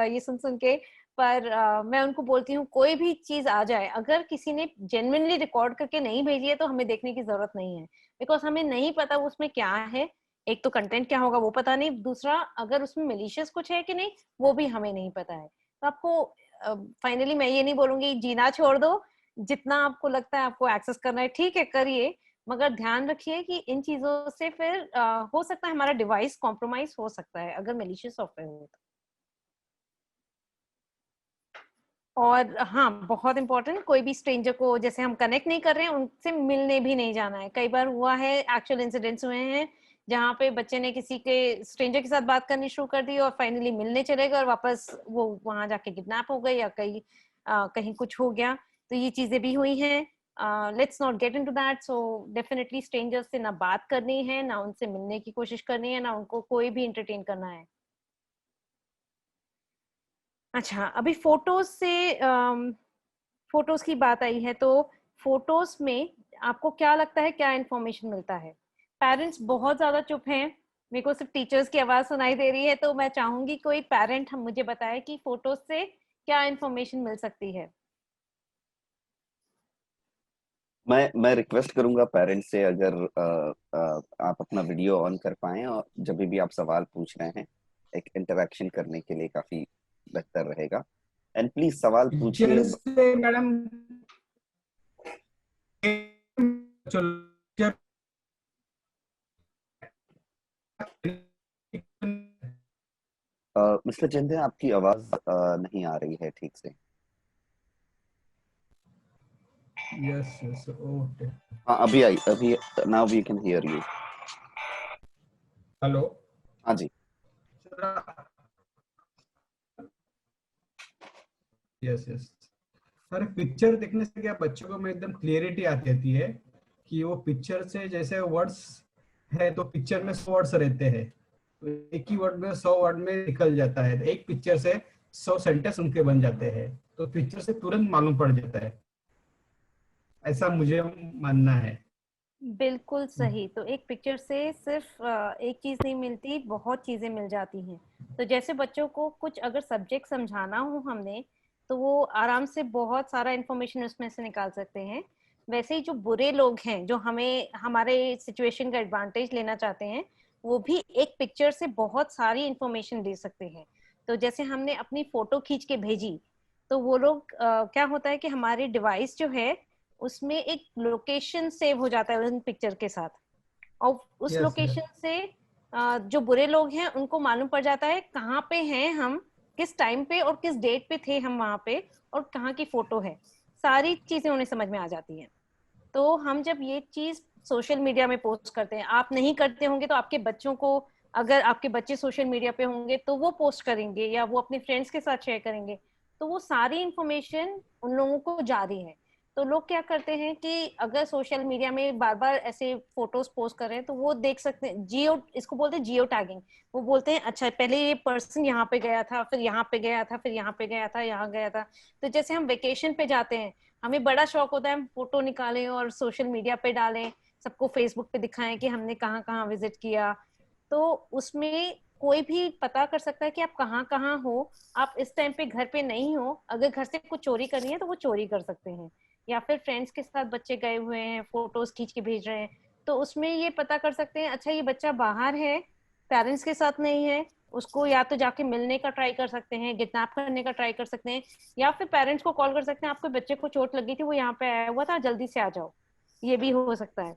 ये सुन के, पर मैं उनको बोलती हूँ कोई भी चीज आ जाए, अगर किसी ने जेन्युइनली रिकॉर्ड करके नहीं भेजी है तो हमें देखने की जरूरत नहीं है, बिकॉज हमें नहीं पता उसमें क्या है। एक तो कंटेंट क्या होगा वो पता नहीं, दूसरा अगर उसमें मेलिशियस कुछ है कि नहीं वो भी हमें नहीं पता है। तो आपको फाइनली मैं ये नहीं बोलूंगी जीना छोड़ दो, जितना आपको लगता है आपको एक्सेस करना है ठीक है करिए, मगर ध्यान रखिए कि इन चीजों से फिर हो सकता है हमारा डिवाइस कॉम्प्रोमाइज हो सकता है अगर मेलिशियस सॉफ्टवेयर हो तो। और हाँ बहुत इंपॉर्टेंट, कोई भी स्ट्रेंजर को जैसे हम कनेक्ट नहीं कर रहे हैं उनसे मिलने भी नहीं जाना है। कई बार हुआ है, एक्चुअल इंसिडेंट्स हुए हैं जहाँ पे बच्चे ने किसी के स्ट्रेंजर के साथ बात करनी शुरू कर दी और फाइनली मिलने चले गए और वापस वो वहां जाके किडनैप हो गए या कहीं कहीं कुछ हो गया। तो ये चीजें भी हुई हैं। Let's not get into that. So definitely strangers से ना बात करनी है, ना उनसे मिलने की कोशिश करनी है, ना उनको कोई भी एंटरटेन करना है। अच्छा, अभी फोटोज से फोटोज की बात आई है, तो फोटोज में आपको क्या लगता है क्या इंफॉर्मेशन मिलता है? पेरेंट्स बहुत ज्यादा चुप हैं, मेरे को सिर्फ टीचर्स की आवाज सुनाई दे रही है, तो मैं चाहूंगी कोई पेरेंट हम मुझे बताए कि फोटोज से क्या इंफॉर्मेशन मिल सकती है। मैं रिक्वेस्ट करूंगा पेरेंट्स से, अगर आप अपना वीडियो ऑन कर पाएं और जब भी आप सवाल पूछ रहे हैं, एक इंटरेक्शन करने के लिए काफी बेहतर रहेगा। एंड प्लीज सवाल पूछिए। मैडम मिस्टर जिंदे, आपकी आवाज नहीं आ रही है ठीक से। Yes yes okay. हाँ अभी आई, अभी now we can hear you. Hello. हाँ जी। यस यस सर, पिक्चर देखने से क्या बच्चों को में एकदम क्लियरिटी आती रहती है कि वो पिक्चर से, जैसे वर्ड्स है तो पिक्चर में 100 वर्ड्स रहते हैं, तो एक ही वर्ड में 100 वर्ड में निकल जाता है, तो एक पिक्चर से 100 सेंटेंस उनके बन जाते हैं, तो पिक्चर से तुरंत मालूम पड़ जाता है, ऐसा मुझे मानना है। बिल्कुल सही। तो एक पिक्चर से सिर्फ एक चीज नहीं मिलती, बहुत चीजें मिल जाती हैं। तो जैसे बच्चों को कुछ अगर सब्जेक्ट समझाना हो हमने, तो वो आराम से बहुत सारा इंफॉर्मेशन उसमें से निकाल सकते हैं। वैसे ही जो बुरे लोग हैं जो हमें हमारे सिचुएशन का एडवांटेज लेना चाहते हैं, वो भी एक पिक्चर से बहुत सारी इंफॉर्मेशन ले सकते हैं। तो जैसे हमने अपनी फोटो खींच के भेजी, तो वो लोग क्या होता है कि हमारे डिवाइस जो है उसमें एक लोकेशन सेव हो जाता है उन पिक्चर के साथ, और उस यस यस लोकेशन से जो बुरे लोग हैं उनको मालूम पड़ जाता है कहाँ पे हैं हम, किस टाइम पे और किस डेट पे थे हम वहां पे, और कहाँ की फोटो है, सारी चीजें उन्हें समझ में आ जाती हैं। तो हम जब ये चीज सोशल मीडिया में पोस्ट करते हैं, आप नहीं करते होंगे तो आपके बच्चों को, अगर आपके बच्चे सोशल मीडिया पे होंगे तो वो पोस्ट करेंगे या वो अपने फ्रेंड्स के साथ शेयर करेंगे, तो वो सारी इंफॉर्मेशन उन लोगों को जा रही है। तो लोग क्या करते हैं कि अगर सोशल मीडिया में बार बार ऐसे फोटोज पोस्ट कर रहे हैं तो वो देख सकते हैं, जियो, इसको बोलते हैं जियो टैगिंग। वो बोलते हैं अच्छा पहले ये पर्सन यहाँ पे गया था, फिर यहाँ पे गया था, फिर यहाँ पे गया था, यहाँ गया था। तो जैसे हम वेकेशन पे जाते हैं, हमें बड़ा शौक होता है हम फोटो निकालें और सोशल मीडिया पे डालें, सबको फेसबुक पे दिखाएं कि हमने कहाँ कहाँ विजिट किया। तो उसमें कोई भी पता कर सकता है कि आप कहाँ कहाँ हो, आप इस टाइम पे घर पे नहीं हो, अगर घर से कुछ चोरी करनी है तो वो चोरी कर सकते हैं, या फिर फ्रेंड्स के साथ बच्चे गए हुए हैं फोटोज खींच के भेज रहे हैं, तो उसमें ये पता कर सकते हैं अच्छा ये बच्चा बाहर है, पेरेंट्स के साथ नहीं है, उसको या तो जाके मिलने का ट्राई कर सकते हैं, किडनैप करने का ट्राई कर सकते हैं, या फिर पेरेंट्स को कॉल कर सकते हैं आपके बच्चे को चोट लगी थी, वो यहाँ पे आया हुआ था, जल्दी से आ जाओ, ये भी हो सकता है।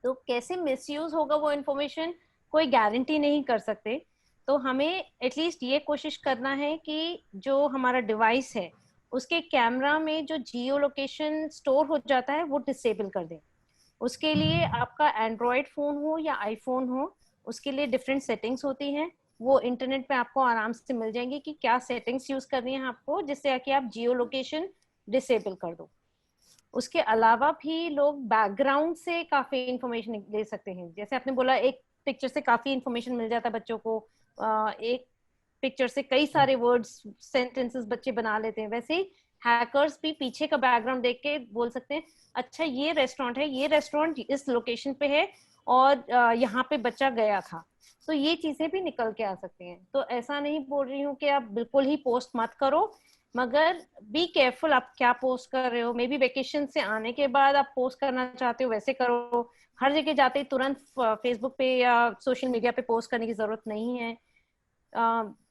तो कैसे मिसयूज होगा वो इन्फॉर्मेशन कोई गारंटी नहीं कर सकते। तो हमें एटलीस्ट ये कोशिश करना है कि जो हमारा डिवाइस है उसके कैमरा में जो जियो लोकेशन स्टोर हो जाता है वो डिसेबल कर दें। उसके लिए आपका एंड्रॉयड फोन हो या आईफोन हो, उसके लिए डिफरेंट सेटिंग्स होती हैं, वो इंटरनेट पे आपको आराम से मिल जाएंगी कि क्या सेटिंग्स यूज करनी है आपको जिससे कि आप जियो लोकेशन डिसेबल कर दो। उसके अलावा भी लोग बैकग्राउंड से काफी इंफॉर्मेशन ले सकते हैं, जैसे आपने बोला एक पिक्चर से काफी इंफॉर्मेशन मिल जाता है बच्चों को, एक पिक्चर से कई सारे वर्ड्स सेंटेंसेस बच्चे बना लेते हैं, वैसे ही हैकर्स भी पीछे का बैकग्राउंड देख के बोल सकते हैं अच्छा ये रेस्टोरेंट है, ये रेस्टोरेंट इस लोकेशन पे है और यहाँ पे बच्चा गया था। तो ये चीजें भी निकल के आ सकती हैं। तो ऐसा नहीं बोल रही हूँ कि आप बिल्कुल ही पोस्ट मत करो, मगर बी केयरफुल आप क्या पोस्ट कर रहे हो। मे बी वेकेशन से आने के बाद आप पोस्ट करना चाहते हो वैसे करो, हर जगह जाते ही तुरंत फेसबुक पे या सोशल मीडिया पे पोस्ट करने की जरूरत नहीं है।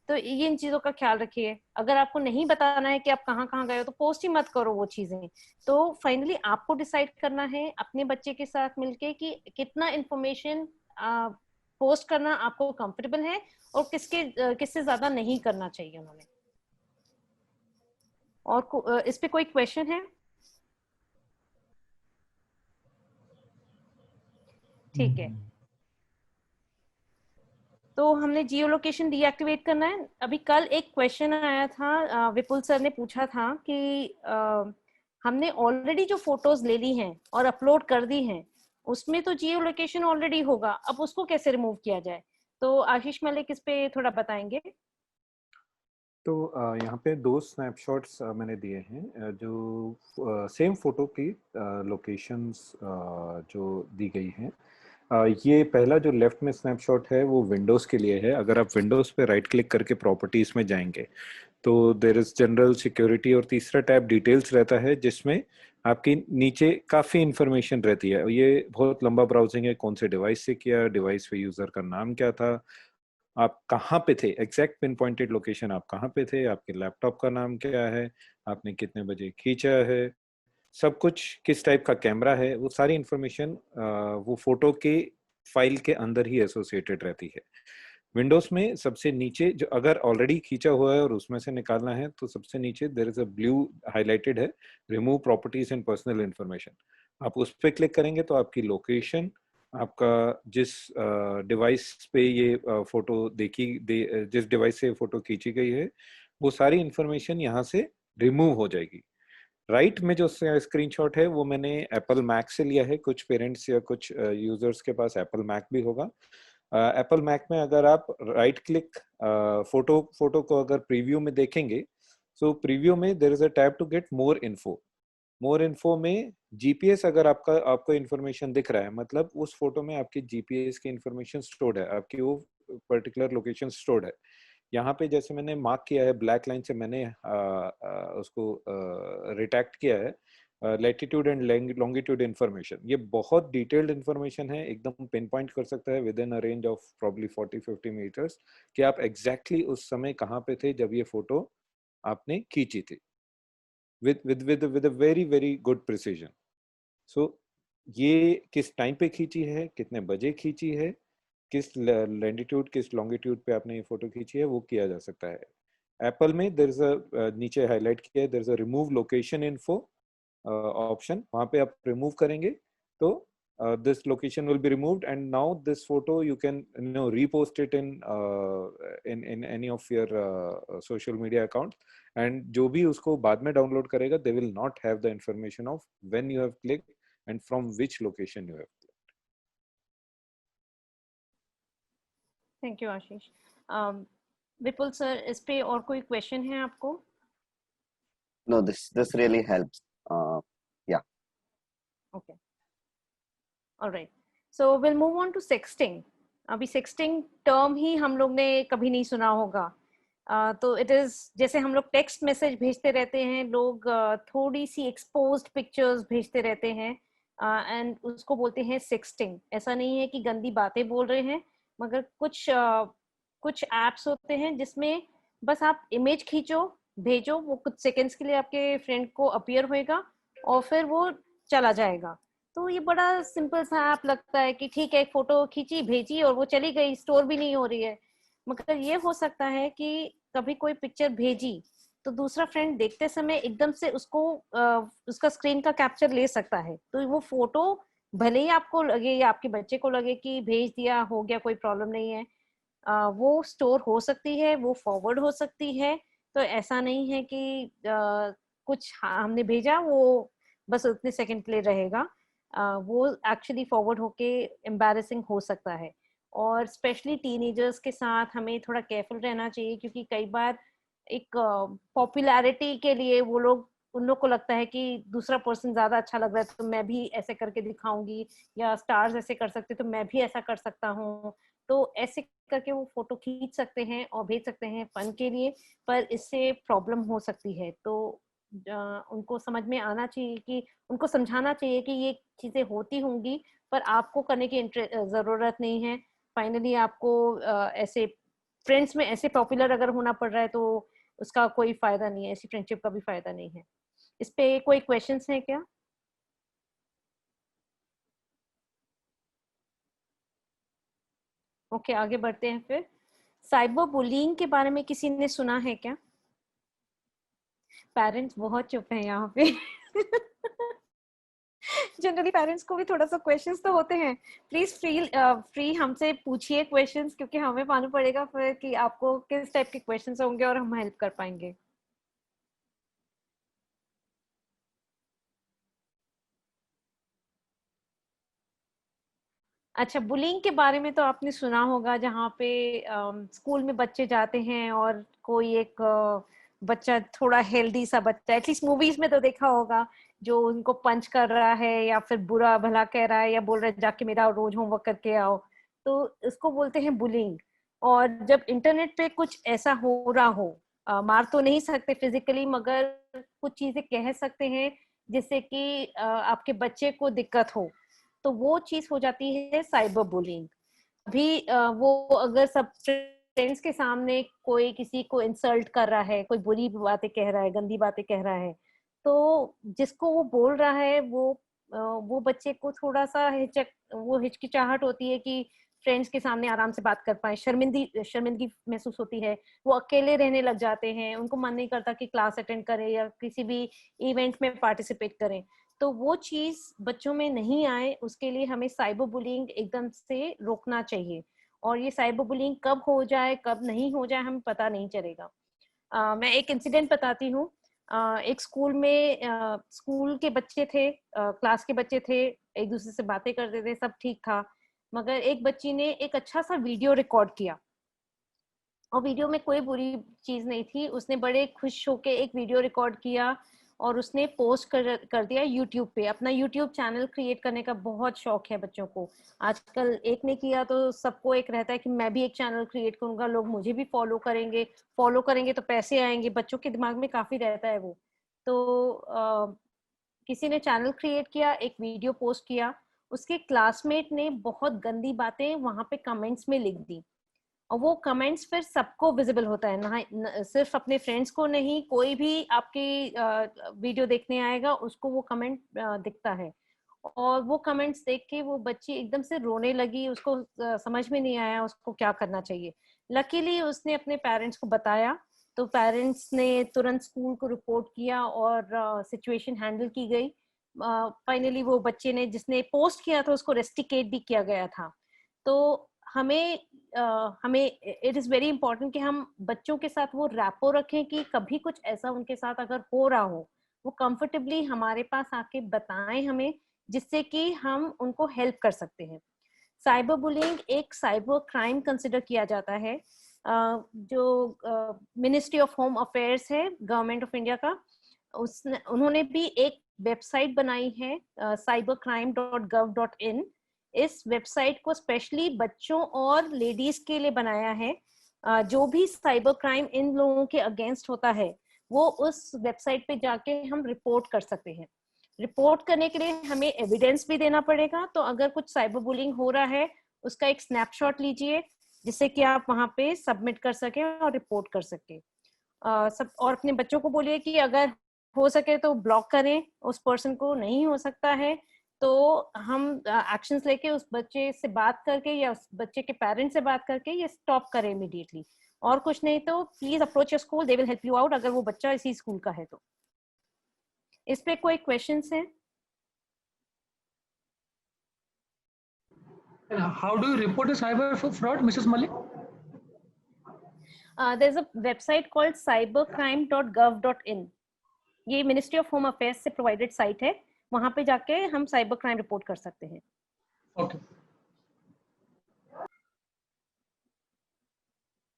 तो ये इन चीजों का ख्याल रखिए। अगर आपको नहीं बताना है कि आप कहाँ कहाँ गए हो तो पोस्ट ही मत करो वो चीजें। तो फाइनली आपको डिसाइड करना है अपने बच्चे के साथ मिलके कि कितना इंफॉर्मेशन पोस्ट करना आपको कंफर्टेबल है और किससे ज्यादा नहीं करना चाहिए उन्होंने। और इस पे कोई क्वेश्चन है? ठीक है, तो हमने जियो लोकेशन डीएक्टिवेट करना है। अभी कल एक क्वेश्चन आया था, विपुल सर ने पूछा था कि हमने ऑलरेडी जो फोटोज ले ली हैं और अपलोड कर दी हैं उसमें तो जियो लोकेशन ऑलरेडी होगा, अब उसको कैसे रिमूव किया जाए? तो आशीष मलिक इस पे थोड़ा बताएंगे। तो यहाँ पे दो स्नैपशॉट्स मैंने दिए हैं जो सेम फोटो की लोकेशंस जो दी गई हैं। ये पहला जो लेफ्ट में स्नैपशॉट है वो विंडोज़ के लिए है। अगर आप विंडोज़ पे राइट क्लिक करके प्रॉपर्टीज़ में जाएंगे तो देयर इज जनरल सिक्योरिटी और तीसरा टैब डिटेल्स रहता है जिसमें आपकी नीचे काफ़ी इंफॉर्मेशन रहती है। ये बहुत लंबा ब्राउजिंग है, कौन से डिवाइस से किया, डिवाइस पे यूज़र का नाम क्या था, आप कहाँ पे थे, एग्जैक्ट पिन पॉइंटेड लोकेशन आप कहाँ पे थे, आपके लैपटॉप का नाम क्या है, आपने कितने बजे खींचा है, सब कुछ, किस टाइप का कैमरा है, वो सारी इंफॉर्मेशन वो फोटो के फाइल के अंदर ही एसोसिएटेड रहती है। विंडोज में सबसे नीचे जो अगर ऑलरेडी खींचा हुआ है और उसमें से निकालना है तो सबसे नीचे there is a blue highlighted है, remove properties and personal information. आप उस पर क्लिक करेंगे तो आपकी लोकेशन, आपका जिस डिवाइस पे ये फोटो जिस डिवाइस से फोटो खींची गई है वो सारी इंफॉर्मेशन यहाँ से रिमूव हो जाएगी। राइट में जो स्क्रीनशॉट है वो मैंने एप्पल मैक से लिया है। कुछ पेरेंट्स या कुछ यूजर्स के पास एप्पल मैक भी होगा। एप्पल मैक में अगर आप राइट क्लिक फोटो को अगर प्रीव्यू में देखेंगे तो प्रीव्यू में there is a tab to get more info में जीपीएस अगर आपको इन्फॉर्मेशन दिख रहा है मतलब उस फोटो में आपकी जीपीएस की इन्फॉर्मेशन स्टोर्ड है, आपकी वो पर्टिकुलर लोकेशन स्टोर्ड है। यहाँ पे जैसे मैंने मार्क किया है ब्लैक लाइन से, मैंने उसको रिटैक्ट किया है। लैटिट्यूड एंड लॉन्गिट्यूड इन्फॉर्मेशन, ये बहुत डिटेल्ड इन्फॉर्मेशन है, एकदम पिन पॉइंट कर सकता है within a range of probably 40-50 meters कि आप एग्जैक्टली उस समय कहाँ पे थे जब ये फोटो आपने खींची थी, with a very very good precision. So ये किस टाइम पे खींची है, कितने बजे खींची है, किस लैटिट्यूड किस लॉन्गिट्यूड पे आपने ये फोटो खींची है, वो किया जा सकता है. एप्पल में देयर इज अ, नीचे हाईलाइट किया है, there is a remove location info option, वहाँ पे आप रिमूव करेंगे तो this location will be removed, and now this photo you can repost it in any of your social media accounts, and जो भी उसको बाद में डाउनलोड करेगा they will not have the information of when you have clicked and from which location you have clicked. Thank you Ashish. Vipul sir, इस पे और कोई क्वेश्चन है आपको? No, this really helps. Yeah. Okay. All right. So we'll move on to sexting. अभी sexting term ही हम लोग ने कभी नहीं सुना होगा. तो it is जैसे हम लोग text message भेजते रहते हैं, लोग थोड़ी सी exposed pictures भेजते रहते हैं and उसको बोलते हैं sexting. ऐसा नहीं है कि गंदी बातें बोल रहे हैं, मगर कुछ apps होते हैं जिसमें बस आप image खींचो, भेजो, वो कुछ seconds के लिए आपके friend को appear होएगा और फिर वो चला जाएगा. तो ये बड़ा सिंपल सा ऐप लगता है कि ठीक है, एक फोटो खींची, भेजी और वो चली गई, स्टोर भी नहीं हो रही है. मगर ये हो सकता है कि कभी कोई पिक्चर भेजी तो दूसरा फ्रेंड देखते समय एकदम से उसको उसका स्क्रीन का कैप्चर ले सकता है. तो वो फोटो भले ही आपको लगे या आपके बच्चे को लगे कि भेज दिया, हो गया, कोई प्रॉब्लम नहीं है, वो स्टोर हो सकती है, वो फॉरवर्ड हो सकती है. तो ऐसा नहीं है कि कुछ हमने भेजा वो बस उतने सेकंड के लिए रहेगा. वो एक्चुअली फॉरवर्ड होके एम्बैरेसिंग हो सकता है. और स्पेशली टीनेजर्स के साथ हमें थोड़ा केयरफुल रहना चाहिए, क्योंकि कई बार एक पॉपुलैरिटी के लिए वो लोग, उन लोग को लगता है कि दूसरा पर्सन ज्यादा अच्छा लग रहा है तो मैं भी ऐसे करके दिखाऊंगी, या स्टार्स ऐसे कर सकते तो मैं भी ऐसा कर सकता हूँ. तो ऐसे करके वो फोटो खींच सकते हैं और भेज सकते हैं फन के लिए, पर इससे प्रॉब्लम हो सकती है. तो उनको समझ में आना चाहिए कि उनको समझाना चाहिए कि ये चीजें होती होंगी, पर आपको करने की जरूरत नहीं है. फाइनली आपको ऐसे फ्रेंड्स में ऐसे पॉपुलर अगर होना पड़ रहा है तो उसका कोई फायदा नहीं है, ऐसी फ्रेंडशिप का भी फायदा नहीं है. इस पे कोई क्वेश्चंस हैं क्या? ओके, आगे बढ़ते हैं फिर. साइबर बुलिंग के बारे में किसी ने सुना है क्या? पेरेंट्स बहुत चुप हैं यहाँ पे. जनरली पेरेंट्स को भी थोड़ा सा क्वेश्चंस तो होते हैं. प्लीज फ्री हमसे पूछिए क्वेश्चंस, क्योंकि हमें मालूम पड़ेगा फिर कि आपको किस टाइप के क्वेश्चंस होंगे और हम हेल्प कर पाएंगे. अच्छा, बुलिंग के बारे में तो आपने सुना होगा, जहाँ पे स्कूल में बच्चे जाते हैं और कोई एक बच्चा, थोड़ा हेल्दी सा बच्चा, एटलीस्ट मूवीज में तो देखा होगा, जो उनको पंच कर रहा है या फिर बुरा भला कह रहा है या बोल रहा है जाके मेरा रोज होमवर्क करके आओ. तो इसको बोलते हैं बुलिंग. और जब इंटरनेट पे कुछ ऐसा हो रहा हो, मार तो नहीं सकते फिजिकली, मगर कुछ चीजें कह सकते हैं जिससे कि आपके बच्चे को दिक्कत हो, तो वो चीज हो जाती है साइबर बुलिंग. अभी वो अगर सब फ्रेंड्स के सामने कोई किसी को इंसल्ट कर रहा है, कोई बुरी बातें कह रहा है, गंदी बातें कह रहा है, तो जिसको वो बोल रहा है वो बच्चे को थोड़ा सा हिचकिचाहट होती है कि फ्रेंड्स के सामने आराम से बात कर पाए, शर्मिंदगी महसूस होती है. वो अकेले रहने लग जाते हैं, उनको मन नहीं करता कि क्लास अटेंड करें या किसी भी इवेंट में पार्टिसिपेट करें. तो वो चीज बच्चों में नहीं आए, उसके लिए हमें साइबर बुलिंग एकदम से रोकना चाहिए. और ये साइबर बुलिंग कब हो जाए कब नहीं हो जाए हमें पता नहीं चलेगा. मैं एक इंसिडेंट बताती हूँ. एक स्कूल में स्कूल के बच्चे थे, क्लास के बच्चे थे, एक दूसरे से बातें करते थे, सब ठीक था. मगर एक बच्ची ने एक अच्छा सा वीडियो रिकॉर्ड किया, और वीडियो में कोई बुरी चीज नहीं थी. उसने बड़े खुश होके एक वीडियो रिकॉर्ड किया और उसने पोस्ट कर दिया यूट्यूब पे. अपना यूट्यूब चैनल क्रिएट करने का बहुत शौक है बच्चों को. आजकल एक ने किया तो सबको एक रहता है कि मैं भी एक चैनल क्रिएट करूंगा, लोग मुझे भी फॉलो करेंगे तो पैसे आएंगे. बच्चों के दिमाग में काफी रहता है वो. तो किसी ने चैनल क्रिएट किया, एक वीडियो पोस्ट किया, उसके क्लासमेट ने बहुत गंदी बातें वहां पे कमेंट्स में लिख दी, और वो कमेंट्स फिर सबको विजिबल होता है ना, सिर्फ अपने फ्रेंड्स को नहीं, कोई भी आपकी वीडियो देखने आएगा उसको वो कमेंट दिखता है। और वो कमेंट्स देख के वो बच्ची एकदम से रोने लगी, उसको समझ में नहीं आया उसको क्या करना चाहिए। लकीली उसने अपने पेरेंट्स को बताया, तो पेरेंट्स ने तुरंत स्कूल को रिपोर्ट किया और सिचुएशन हैंडल की गई। फाइनली वो बच्चे ने, जिसने पोस्ट किया था, उसको रेस्टिकेट भी किया गया था। तो हमें इट इज वेरी इंपॉर्टेंट कि हम बच्चों के साथ वो रैपो रखें कि कभी कुछ ऐसा उनके साथ अगर हो रहा हो, वो कंफर्टेबली हमारे पास आके बताएं हमें, जिससे कि हम उनको हेल्प कर सकते हैं। साइबर बुलिंग एक साइबर क्राइम कंसिडर किया जाता है। जो मिनिस्ट्री ऑफ होम अफेयर्स है गवर्नमेंट ऑफ इंडिया का, उन्होंने भी एक वेबसाइट बनाई है cybercrime.gov.in। इस वेबसाइट को स्पेशली बच्चों और लेडीज के लिए बनाया है। जो भी साइबर क्राइम इन लोगों के अगेंस्ट होता है वो उस वेबसाइट पे जाके हम रिपोर्ट कर सकते हैं। रिपोर्ट करने के लिए हमें एविडेंस भी देना पड़ेगा, तो अगर कुछ साइबर बुलिंग हो रहा है उसका एक स्नैपशॉट लीजिए, जिससे कि आप वहां पे सबमिट कर सकें और रिपोर्ट कर सकें। सब, और अपने बच्चों को बोलिए कि अगर हो सके तो ब्लॉक करें उस पर्सन को, नहीं हो सकता है तो हम एक्शंस लेके उस बच्चे से बात करके या उस बच्चे के पेरेंट्स से बात करके ये स्टॉप करें इमीडिएटली। और कुछ नहीं तो please approach your school, they will help you out, अगर वो बच्चा इसी स्कूल का है तो। इस पे कोई क्वेश्चंस हैं? How do you report a cyber fraud, Mrs. Malik? There's a website called cybercrime.gov.in। ये मिनिस्ट्री ऑफ होम अफेयर्स से प्रोवाइडेड साइट है, वहां पे जाके हम साइबर क्राइम रिपोर्ट कर सकते हैं। Okay.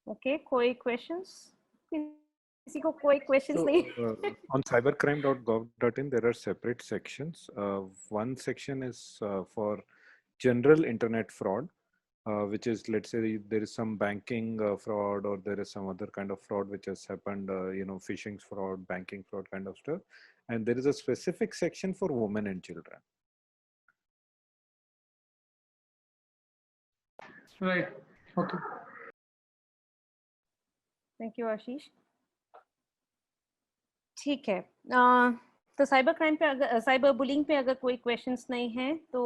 ओके, कोई क्वेश्चंस? किसी को कोई क्वेश्चंस So, नहीं? on cybercrime.gov.in, there are separate sections. One section is for general internet fraud, which is, let's say, there is some banking fraud, or there is some other kind of fraud which has happened, phishing fraud, banking fraud kind of stuff. And there is a specific section for women and children. Right. Okay. Thank you Ashish. ठीक है, तो cyber crime पे, अगर cyber bullying पे अगर कोई questions नहीं है तो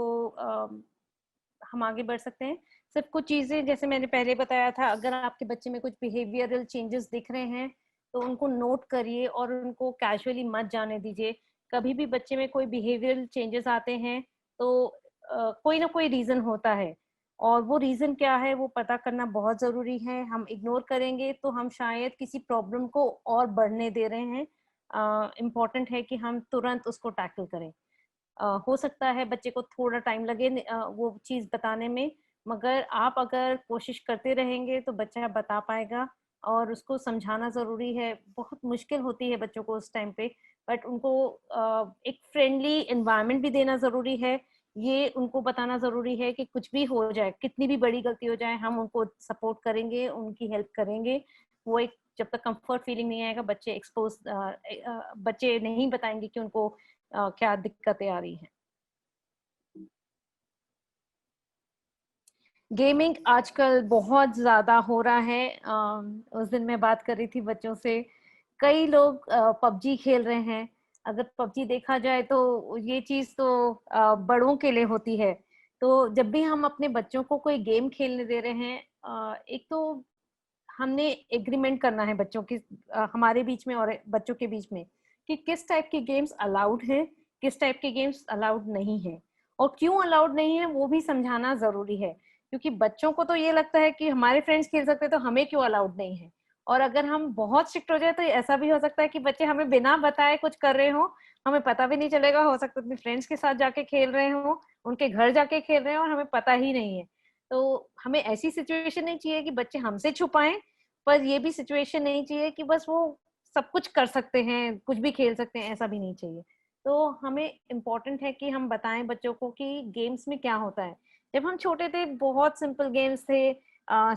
हम आगे बढ़ सकते हैं। सिर्फ कुछ चीजें, जैसे मैंने पहले बताया था, अगर आपके बच्चे में कुछ बिहेवियरल चेंजेस दिख रहे हैं तो उनको नोट करिए और उनको कैजुअली मत जाने दीजिए। कभी भी बच्चे में कोई बिहेवियरल चेंजेस आते हैं तो कोई ना कोई रीजन होता है, और वो रीजन क्या है वो पता करना बहुत जरूरी है। हम इग्नोर करेंगे तो हम शायद किसी प्रॉब्लम को और बढ़ने दे रहे हैं। इम्पॉर्टेंट है कि हम तुरंत उसको टैकल करें। हो सकता है बच्चे को थोड़ा टाइम लगे वो चीज बताने में, मगर आप अगर कोशिश करते रहेंगे तो बच्चा बता पाएगा। और उसको समझाना जरूरी है, बहुत मुश्किल होती है बच्चों को उस टाइम पे, बट उनको एक फ्रेंडली एनवायरनमेंट भी देना जरूरी है। ये उनको बताना जरूरी है कि कुछ भी हो जाए, कितनी भी बड़ी गलती हो जाए, हम उनको सपोर्ट करेंगे, उनकी हेल्प करेंगे। वो एक, जब तक कंफर्ट फीलिंग नहीं आएगा बच्चे नहीं बताएंगे कि उनको क्या दिक्कतें आ रही हैं। गेमिंग आजकल बहुत ज्यादा हो रहा है। उस दिन मैं बात कर रही थी बच्चों से, कई लोग पबजी खेल रहे हैं। अगर पबजी देखा जाए तो ये चीज तो बड़ों के लिए होती है। तो जब भी हम अपने बच्चों को कोई गेम खेलने दे रहे हैं, एक तो हमने एग्रीमेंट करना है बच्चों की, हमारे बीच में और बच्चों के बीच में, कि किस टाइप के गेम्स अलाउड हैं, किस टाइप के गेम्स अलाउड नहीं है, और क्यों अलाउड नहीं है वो भी समझाना जरूरी है। क्योंकि बच्चों को तो ये लगता है कि हमारे फ्रेंड्स खेल सकते हैं तो हमें क्यों अलाउड नहीं है। और अगर हम बहुत स्ट्रिक्ट हो जाए तो ऐसा भी हो सकता है कि बच्चे हमें बिना बताए कुछ कर रहे हो, हमें पता भी नहीं चलेगा। हो सकता है अपने फ्रेंड्स के साथ जाके खेल रहे हो, उनके घर जाके खेल रहे हो और हमें पता ही नहीं है। तो हमें ऐसी सिचुएशन नहीं चाहिए कि बच्चे हमसे छुपाएं, पर ये भी सिचुएशन नहीं चाहिए कि बस वो सब कुछ कर सकते हैं, कुछ भी खेल सकते हैं, ऐसा भी नहीं चाहिए। तो हमें इम्पोर्टेंट है कि हम बताएं बच्चों को कि गेम्स में क्या होता है। जब हम छोटे थे बहुत सिंपल गेम्स थे,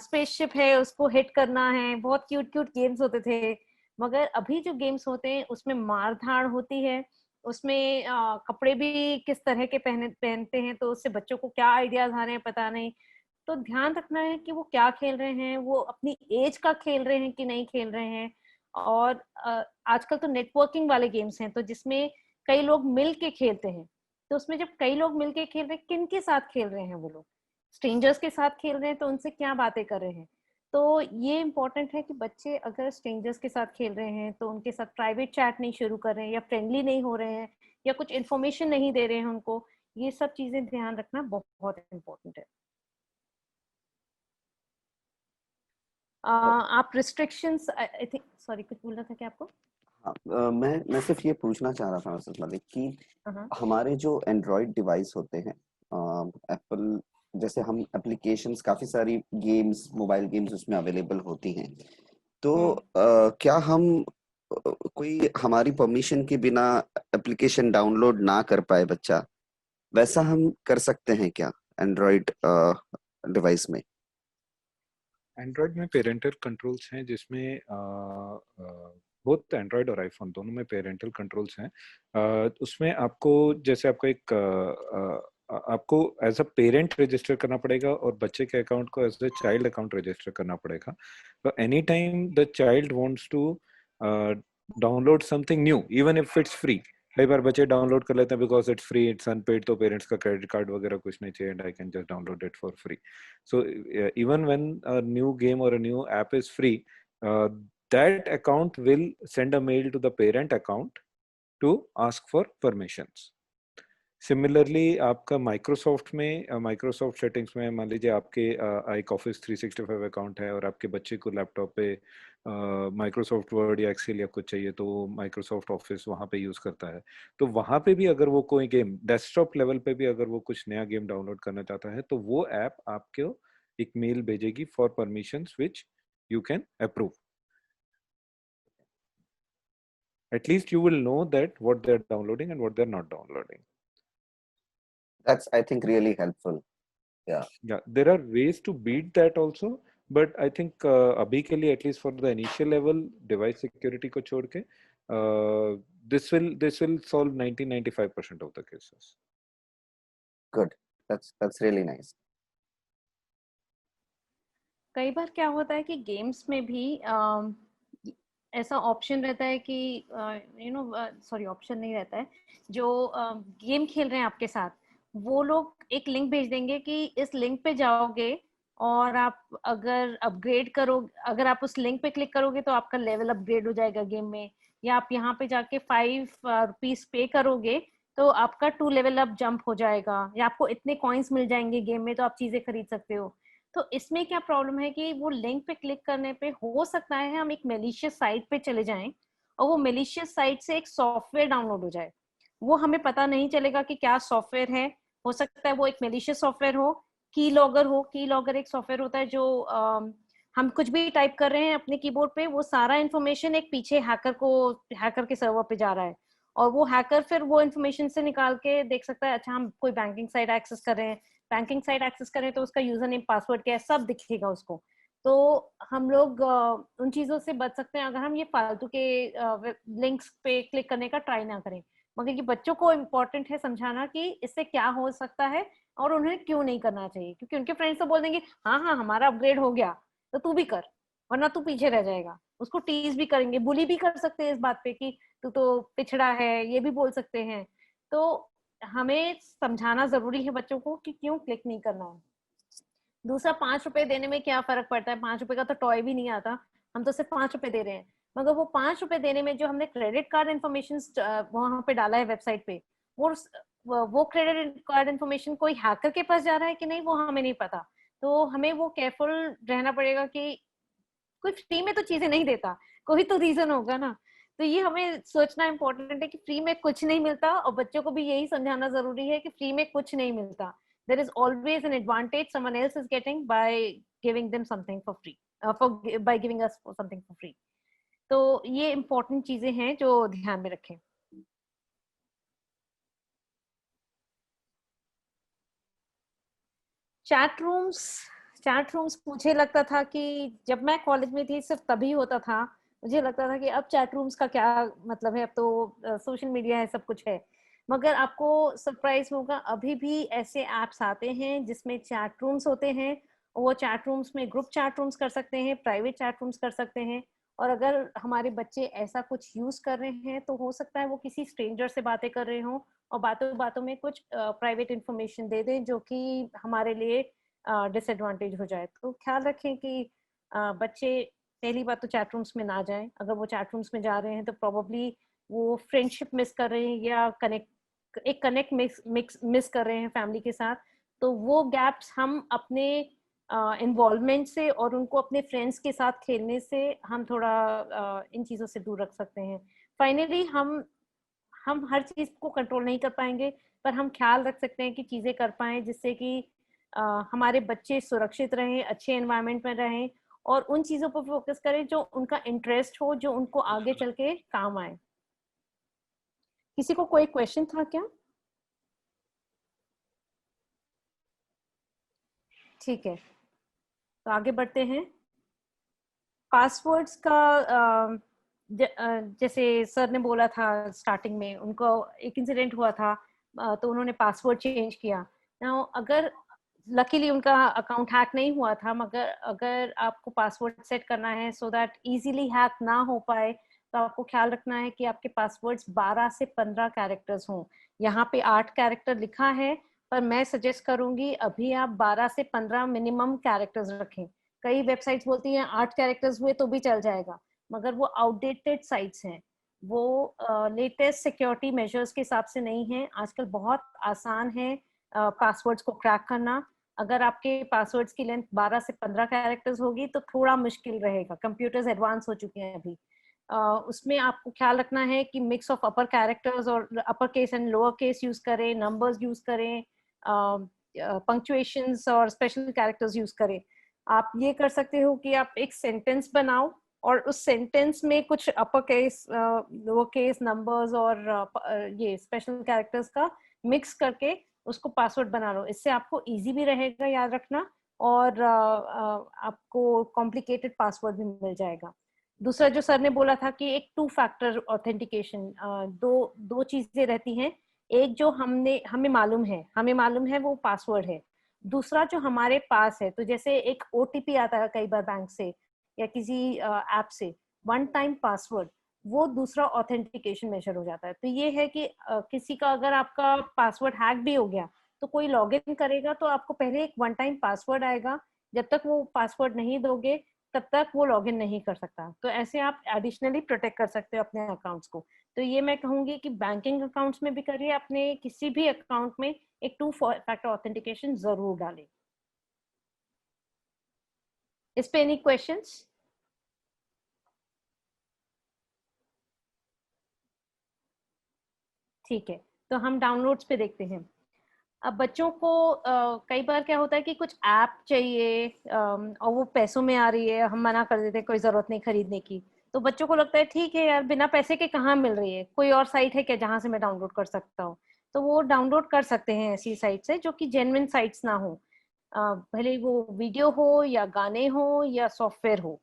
स्पेसशिप है उसको हिट करना है, बहुत क्यूट क्यूट गेम्स होते थे। मगर अभी जो गेम्स होते हैं उसमें मार धाड़ होती है, उसमें कपड़े भी किस तरह के पहनते हैं, तो उससे बच्चों को क्या आइडियाज आ रहे हैं पता नहीं। तो ध्यान रखना है कि वो क्या खेल रहे हैं, वो अपनी एज का खेल रहे हैं कि नहीं खेल रहे हैं। और आजकल तो नेटवर्किंग वाले गेम्स हैं, तो जिसमें कई लोग मिल के खेलते हैं। तो उसमें जब कई लोग मिल के खेल रहे हैं, किन के साथ खेल रहे हैं वो लोग, स्ट्रेंजर्स के साथ खेल रहे हैं तो उनसे क्या बातें कर रहे हैं। तो ये इम्पोर्टेंट है कि बच्चे अगर स्ट्रेंजर्स के साथ खेल रहे हैं तो उनके साथ प्राइवेट चैट नहीं शुरू कर रहे हैं, या फ्रेंडली नहीं हो रहे हैं, या कुछ इन्फॉर्मेशन नहीं दे रहे हैं उनको। ये सब चीजें ध्यान रखना बहुत इम्पोर्टेंट है। आप रिस्ट्रिक्शंस, आई थिंक, सॉरी कुछ बोलना था क्या आपको? हाँ, मैं सिर्फ ये पूछना चाह रहा था मिसेस मलिक कि हाँ हमारे जो एंड्रॉयड डिवाइस होते हैं, एप्पल जैसे हम एप्लीकेशंस काफी सारी गेम्स, मोबाइल गेम्स उसमें अवेलेबल होती हैं, तो क्या हम कोई हमारी परमिशन के बिना एप्लीकेशन डाउनलोड ना कर पाए बच्चा, वैसा हम कर सकते हैं क्या एंड्रॉयड डिवाइस में? एंड्रॉयड में पेरेंटल कंट्रोल्स हैं, जिसमें बोथ एंड्रॉयड और आईफोन दोनों में पेरेंटल कंट्रोल्स हैं। उसमें आपको, जैसे आपको एक आपको एज अ पेरेंट रजिस्टर करना पड़ेगा और बच्चे के अकाउंट को as a child account register करना पड़ेगा। तो any time the child wants to download something new, even if it's free, कई बार बच्चे डाउनलोड कर लेते हैं because it's free, it's unpaid, तो पेरेंट्स का क्रेडिट कार्ड वगैरह कुछ नहीं चाहिए, and I can just download it for free. So even when a new game or a new app is free, that account will send a mail to the parent account to ask for permissions. Similarly आपका Microsoft में, Microsoft settings में मान लीजिए आपके एक office 365 account है और आपके बच्चे को लैपटॉप पे माइक्रोसॉफ्ट वर्ड या एक्सेल या कुछ चाहिए, तो माइक्रोसॉफ्ट ऑफिस वहाँ पे यूज़ करता है। तो वहाँ पे भी अगर वो कोई गेम डेस्कटॉप लेवल पे भी अगर वो कुछ नया गेम डाउनलोड करना चाहता है, तो वो ऐप आपको एक मेल भेजेगी for permissions which you can approve. At least you will know that what they're downloading and what they're not downloading. That's, I think, really helpful. Yeah. Yeah, there are ways to beat that also, but I think abhi ke liye, at least for the initial level device security ko chhod ke, this will solve 90-95% of the cases. Good. That's really nice. कई बार क्या होता है कि games में भी ऐसा option रहता है कि सॉरी ऑप्शन नहीं रहता है, जो गेम खेल रहे हैं आपके साथ वो लोग एक लिंक भेज देंगे कि इस लिंक पे जाओगे और आप अगर अपग्रेड करो, अगर आप उस लिंक पे क्लिक करोगे तो आपका लेवल अपग्रेड हो जाएगा गेम में, या आप यहाँ पे जाके 5 रुपीज पे करोगे तो आपका 2 लेवल अप जंप हो जाएगा, या आपको इतने कॉइन्स मिल जाएंगे गेम में तो आप चीजें खरीद सकते हो। तो इसमें क्या प्रॉब्लम है कि वो लिंक पे क्लिक करने पे हो सकता है हम एक मेलिशियस साइट पे चले जाएं और वो मेलिशियस साइट से एक सॉफ्टवेयर डाउनलोड हो जाए, वो हमें पता नहीं चलेगा कि क्या सॉफ्टवेयर है। हो सकता है वो एक मेलिशियस सॉफ्टवेयर हो, की लॉगर एक सॉफ्टवेयर होता है जो हम कुछ भी टाइप कर रहे हैं अपने कीबोर्ड पे, वो सारा इन्फॉर्मेशन एक पीछे हैकर के सर्वर पे जा रहा है, और वो हैकर फिर वो इन्फॉर्मेशन से निकाल के देख सकता है, अच्छा हम कोई बैंकिंग साइट एक्सेस कर रहे हैं, बैंकिंग साइट एक्सेस करें तो उसका यूजर नेम पासवर्ड क्या है सब दिखेगा उसको। तो हम लोग उन चीजों से बच सकते हैं अगर हम ये फालतू के लिंक्स पे क्लिक करने का ट्राई ना करें। मगर ये बच्चों को इम्पोर्टेंट है समझाना कि इससे क्या हो सकता है और उन्हें क्यों नहीं करना चाहिए, क्योंकि उनके फ्रेंड्स तो बोल देंगे हाँ हाँ हमारा अपग्रेड हो गया तो तू भी कर, वरना तू पीछे रह जाएगा। उसको टीज भी करेंगे, बुली भी कर सकते हैं इस बात पे कि तू तो पिछड़ा है, ये भी बोल सकते हैं। तो हमें समझाना जरूरी है बच्चों को कि क्यों क्लिक नहीं करना है। दूसरा, 5 रुपए देने में क्या फर्क पड़ता है, 5 रुपए का तो टॉय भी नहीं आता, हम तो सिर्फ 5 रुपए दे रहे हैं। मगर वो 5 रुपए देने में जो हमने क्रेडिट कार्ड इन्फॉर्मेशन वहां पे डाला है वेबसाइट पे, वो क्रेडिट कार्ड इन्फॉर्मेशन कोई हैकर के पास जा रहा है कि नहीं वो हमें नहीं पता। तो हमें वो केयरफुल रहना पड़ेगा कि कोई फ्री में तो चीजें नहीं देता, कोई तो रीजन होगा ना। तो ये हमें सोचना इम्पोर्टेंट है कि फ्री में कुछ नहीं मिलता, और बच्चों को भी यही समझाना जरूरी है कि फ्री में कुछ नहीं मिलता। there is always an advantage someone else is getting by giving them something for free, by giving us something for free। तो ये important चीजें हैं जो ध्यान में रखें। चैट रूम्स मुझे लगता था कि जब मैं कॉलेज में थी सिर्फ तभी होता था मुझे लगता था कि अब चैट रूम्स का क्या मतलब है, अब तो सोशल मीडिया है, सब कुछ है। मगर आपको सरप्राइज होगा, अभी भी ऐसे एप्स आते हैं जिसमें चैट रूम्स होते हैं, और वो चैट रूम्स में ग्रुप चैट रूम्स कर सकते हैं, प्राइवेट चैट रूम्स कर सकते हैं। और अगर हमारे बच्चे ऐसा कुछ यूज कर रहे हैं तो हो सकता है वो किसी स्ट्रेंजर से बातें कर रहे हों और बातों बातों में कुछ प्राइवेट इंफॉर्मेशन दे दें जो कि हमारे लिए डिसएडवांटेज हो जाए। तो ख्याल रखें कि बच्चे पहली बात तो चैट रूम्स में ना जाएं। अगर वो चैट रूम्स में जा रहे हैं तो प्रोबेबली वो फ्रेंडशिप मिस कर रहे हैं या कनेक्ट मिस कर रहे हैं फैमिली के साथ। तो वो गैप्स हम अपने इन्वॉल्वमेंट से और उनको अपने फ्रेंड्स के साथ खेलने से हम थोड़ा इन चीज़ों से दूर रख सकते हैं। फाइनली हम हर चीज़ को कंट्रोल नहीं कर पाएंगे, पर हम ख्याल रख सकते हैं कि चीज़ें कर पाएं जिससे कि हमारे बच्चे सुरक्षित रहें, अच्छे एनवायरनमेंट में रहें और उन चीज़ों पर फोकस करें जो उनका इंटरेस्ट हो, जो उनको आगे चल के काम आए। किसी को कोई क्वेश्चन था क्या? ठीक है, तो आगे बढ़ते हैं। पासवर्ड्स का जैसे सर ने बोला था स्टार्टिंग में, उनको एक इंसिडेंट हुआ था, तो उन्होंने पासवर्ड चेंज किया। नाउ अगर लकीली उनका अकाउंट हैक नहीं हुआ था, मगर अगर आपको पासवर्ड सेट करना है सो दैट इजीली हैक ना हो पाए, तो आपको ख्याल रखना है कि आपके पासवर्ड्स 12 से 15 कैरेक्टर्स हों। यहाँ पे 8 कैरेक्टर लिखा है, पर मैं सजेस्ट करूंगी अभी आप 12 से 15 मिनिमम कैरेक्टर्स रखें। कई वेबसाइट्स बोलती हैं 8 कैरेक्टर्स हुए तो भी चल जाएगा, मगर वो आउटडेटेड साइट्स हैं, वो लेटेस्ट सिक्योरिटी मेजर्स के हिसाब से नहीं है। आजकल बहुत आसान है पासवर्ड्स को क्रैक करना। अगर आपके पासवर्ड्स की लेंथ 12 से 15 कैरेक्टर्स होगी तो थोड़ा मुश्किल रहेगा, कंप्यूटर्स एडवांस हो चुके हैं अभी। उसमें आपको ख्याल रखना है कि मिक्स ऑफ अपर कैरेक्टर्स और upper case and lower case use करें, नंबर्स यूज करें, पंक्चुएशंस और स्पेशल कैरेक्टर्स यूज करें। आप ये कर सकते हो कि आप एक सेंटेंस बनाओ और उस सेंटेंस में कुछ upper case, lower case, numbers और ये स्पेशल कैरेक्टर्स का मिक्स करके उसको पासवर्ड बना लो। इससे आपको इजी भी रहेगा याद रखना और आपको कॉम्प्लिकेटेड पासवर्ड भी मिल जाएगा। दूसरा जो सर ने बोला था कि एक 2 फैक्टर ऑथेंटिकेशन, दो चीजें रहती हैं। एक जो हमें मालूम है वो पासवर्ड है। दूसरा जो हमारे पास है, तो जैसे एक ओटीपी आता है कई बार बैंक से या किसी ऐप से, वन टाइम पासवर्ड, वो दूसरा ऑथेंटिकेशन मेजर हो जाता है। तो ये है कि किसी का अगर आपका पासवर्ड हैक भी हो गया तो कोई लॉगिन करेगा तो आपको पहले एक वन टाइम पासवर्ड आएगा, जब तक वो पासवर्ड नहीं दोगे तब तक वो लॉगिन नहीं कर सकता। तो ऐसे आप एडिशनली प्रोटेक्ट कर सकते हो अपने अकाउंट्स को। तो ये मैं कहूंगी कि बैंकिंग अकाउंट्स में भी करिए, अपने किसी भी अकाउंट में एक 2 फैक्टर ऑथेंटिकेशन जरूर डालें। इस पे एनी क्वेश्चंस? ठीक है, तो हम डाउनलोड्स पे देखते हैं। अब बच्चों को कई बार क्या होता है कि कुछ ऐप चाहिए और वो पैसों में आ रही है, हम मना कर देते हैं, कोई जरूरत नहीं खरीदने की। तो बच्चों को लगता है ठीक है यार, बिना पैसे के कहाँ मिल रही है, कोई और साइट है क्या जहाँ से मैं डाउनलोड कर सकता हूँ। तो वो डाउनलोड कर सकते हैं ऐसी साइट से जो कि जेन्युइन साइट्स ना हो, भले वो वीडियो हो या गाने हो या सॉफ्टवेयर हो।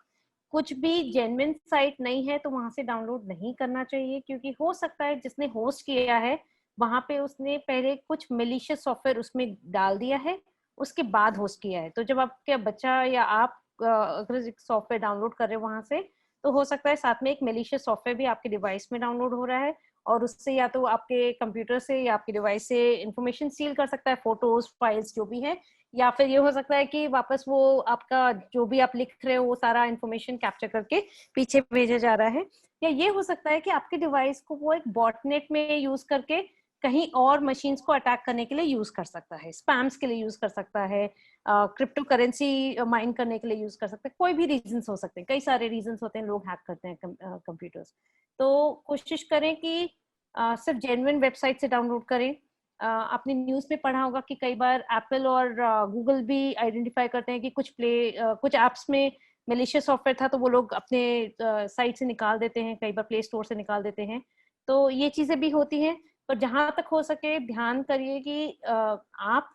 कुछ भी जेन्युइन साइट नहीं है तो वहां से डाउनलोड नहीं करना चाहिए, क्योंकि हो सकता है जिसने होस्ट किया है वहां पे उसने पहले कुछ मेलिशियस सॉफ्टवेयर उसमें डाल दिया है, उसके बाद होस्ट किया है। तो जब आपके बच्चा या आप अगर सॉफ्टवेयर डाउनलोड कर रहे हो वहां से, तो हो सकता है साथ में एक मेलिशियस सॉफ्टवेयर भी आपके डिवाइस में डाउनलोड हो रहा है और उससे या तो आपके कंप्यूटर से या आपके डिवाइस से इंफॉर्मेशन सील कर सकता है, फोटोज, फाइल्स जो भी है, या फिर ये हो सकता है कि वापस वो आपका जो भी आप लिख रहे हो वो सारा इंफॉर्मेशन कैप्चर करके पीछे भेजा जा रहा है। या ये हो सकता है कि आपके डिवाइस को वो एक बॉटनेट में यूज करके कहीं और मशीन्स को अटैक करने के लिए यूज कर सकता है, स्पैम्स के लिए यूज कर सकता है, क्रिप्टो करेंसी माइन करने के लिए यूज कर सकते हैं। कोई भी रीजंस हो सकते हैं, कई सारे रीजंस होते हैं, लोग हैक करते हैं कंप्यूटर्स। तो कोशिश करें कि सिर्फ जेन्युइन वेबसाइट से डाउनलोड करें। आपने न्यूज में पढ़ा होगा कि कई बार एप्पल और गूगल भी आइडेंटिफाई करते हैं कि कुछ एप्स में मेलिशियस सॉफ्टवेयर था, तो वो लोग अपने साइट से निकाल देते हैं, कई बार प्ले स्टोर से निकाल देते हैं। तो ये चीजें भी होती हैं, पर जहां तक हो सके ध्यान करिए कि आप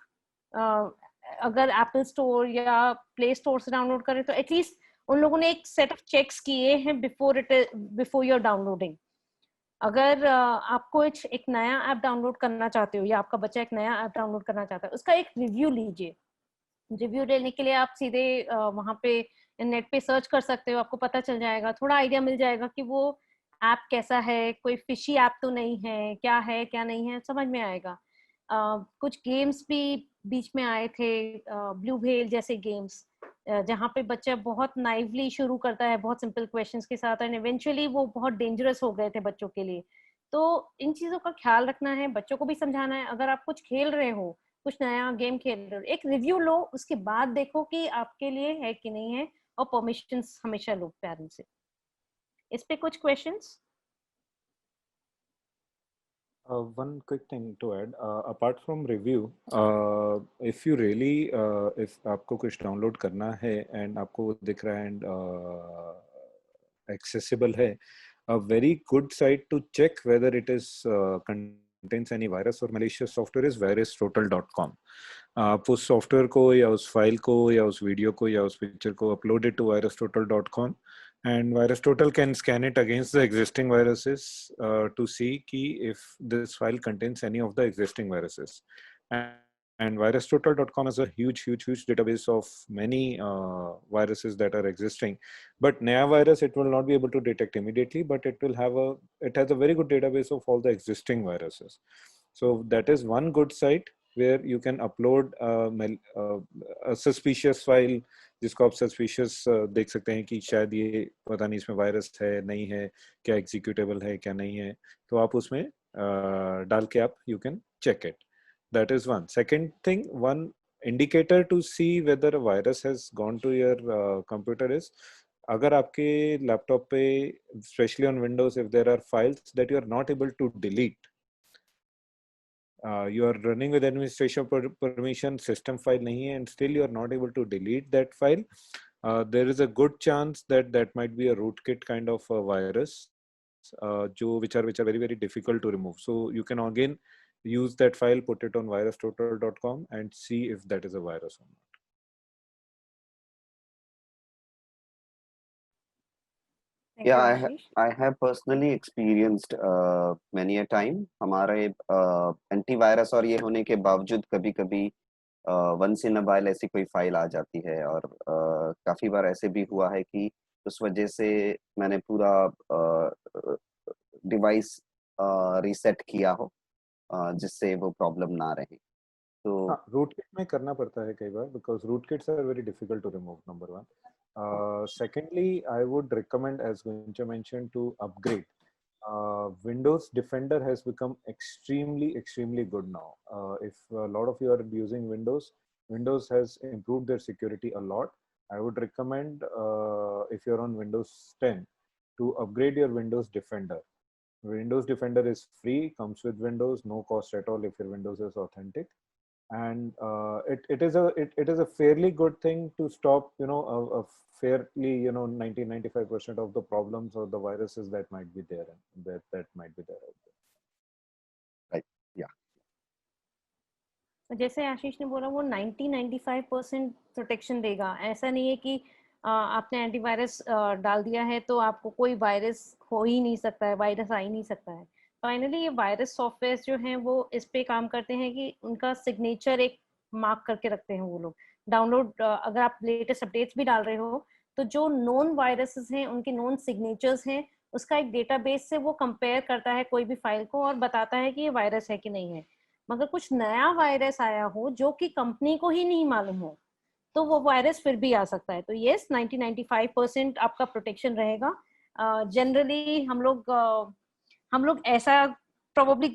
अगर एप्पल स्टोर या प्ले स्टोर से डाउनलोड करें तो एटलीस्ट उन लोगों ने एक सेट ऑफ चेक्स किए हैं बिफोर यूर डाउनलोडिंग। अगर आपको एक नया ऐप डाउनलोड करना चाहते हो या आपका बच्चा एक नया ऐप डाउनलोड करना चाहता है, उसका एक रिव्यू लीजिए। रिव्यू लेने के लिए आप सीधे वहां पे नेट पे सर्च कर सकते हो, आपको पता चल जाएगा, थोड़ा आइडिया मिल जाएगा कि वो ऐप कैसा है, कोई फिशी ऐप तो नहीं है क्या नहीं है, समझ में आएगा। कुछ गेम्स भी बीच में आए थे, ब्लू व्हेल जैसे गेम्स, जहाँ पे बच्चा बहुत नाइवली शुरू करता है बहुत सिंपल क्वेश्चंस के साथ, एंड इवेंचुअली वो बहुत डेंजरस हो गए थे बच्चों के लिए। तो इन चीजों का ख्याल रखना है, बच्चों को भी समझाना है। अगर आप कुछ खेल रहे हो, कुछ नया गेम खेल रहे हो, एक रिव्यू लो, उसके बाद देखो कि आपके लिए है कि नहीं है, और परमिशंस हमेशा लो पेरेंट्स से। इस पे कुछ questions? One quick thing to add, apart from review, if you really, if आपको कुछ download करना है and आपको वो दिख रहा है and accessible है, a very good site to check whether it is contains any virus or malicious software is virustotal.com. आप उस सॉफ्टवेयर को या उस फाइल को या उस वीडियो को या उस पिक्चर को upload it to virustotal.com, and VirusTotal can scan it against the existing viruses to see if this file contains any of the existing viruses. And VirusTotal.com is a huge database of many viruses that are existing. But Naya virus, it will not be able to detect immediately, but it has a very good database of all the existing viruses. So that is one good site where you can upload a suspicious file, जिसको आप suspicious देख सकते हैं कि शायद ये पता नहीं इसमें वायरस है नहीं है, क्या एग्जीक्यूटेबल है क्या नहीं है, तो आप उसमें डाल के आप you can check it. That is one. Second thing, one indicator to see whether a virus has gone to your computer is, अगर आपके लैपटॉप पे specially on Windows if there are files that you are not able to delete, you are running with administration permission, system file nahi hai, and still you are not able to delete that file, there is a good chance that that might be a rootkit kind of a virus, which are very difficult to remove. So you can again use that file, put it on virustotal.com and see if that is a virus or not. Yeah, I have personally experienced many a time. हमारे antivirus और ये होने के बावजूद कभी कभी once in a while ऐसी कोई फाइल आ जाती है, और काफी बार ऐसे भी हुआ है कि उस वजह से मैंने पूरा डिवाइस रीसेट किया हो, जिससे वो प्रॉब्लम ना रहे. तो रूटकिट में करना पड़ता है कई बार, because rootkits are very difficult to remove, number one. Secondly, I would recommend, as Gunja mentioned, to upgrade. Windows Defender has become extremely good now. If a lot of you are using Windows has improved their security a lot. I would recommend, if you're on Windows 10, to upgrade your Windows Defender. Windows Defender is free, comes with Windows, no cost at all if your Windows is authentic. And it is a fairly good thing to stop, a fairly 90-95% of the problems or the viruses that might be there and that might be there out there. Right, yeah. जैसे आशीष ने बोला वो 90-95% protection देगा, ऐसा नहीं है कि आपने एंटीवायरस डाल दिया है तो आपको कोई वायरस हो ही नहीं सकता है, वायरस आ ही नहीं सकता है. फाइनली ये वायरस सॉफ्टवेयर जो हैं वो इस पे काम करते हैं कि उनका सिग्नेचर एक मार्क करके रखते हैं वो लोग. डाउनलोड अगर आप लेटेस्ट अपडेट्स भी डाल रहे हो तो जो नोन वायरसेस हैं उनके नोन सिग्नेचर्स हैं, उसका एक डेटाबेस से वो कंपेयर करता है कोई भी फाइल को और बताता है कि ये वायरस है कि नहीं है. मगर कुछ नया वायरस आया हो जो कि कंपनी को ही नहीं मालूम हो तो वो वायरस फिर भी आ सकता है. तो यस, 90-95% आपका प्रोटेक्शन रहेगा. जनरली हम लोग ऐसा प्रोबेबली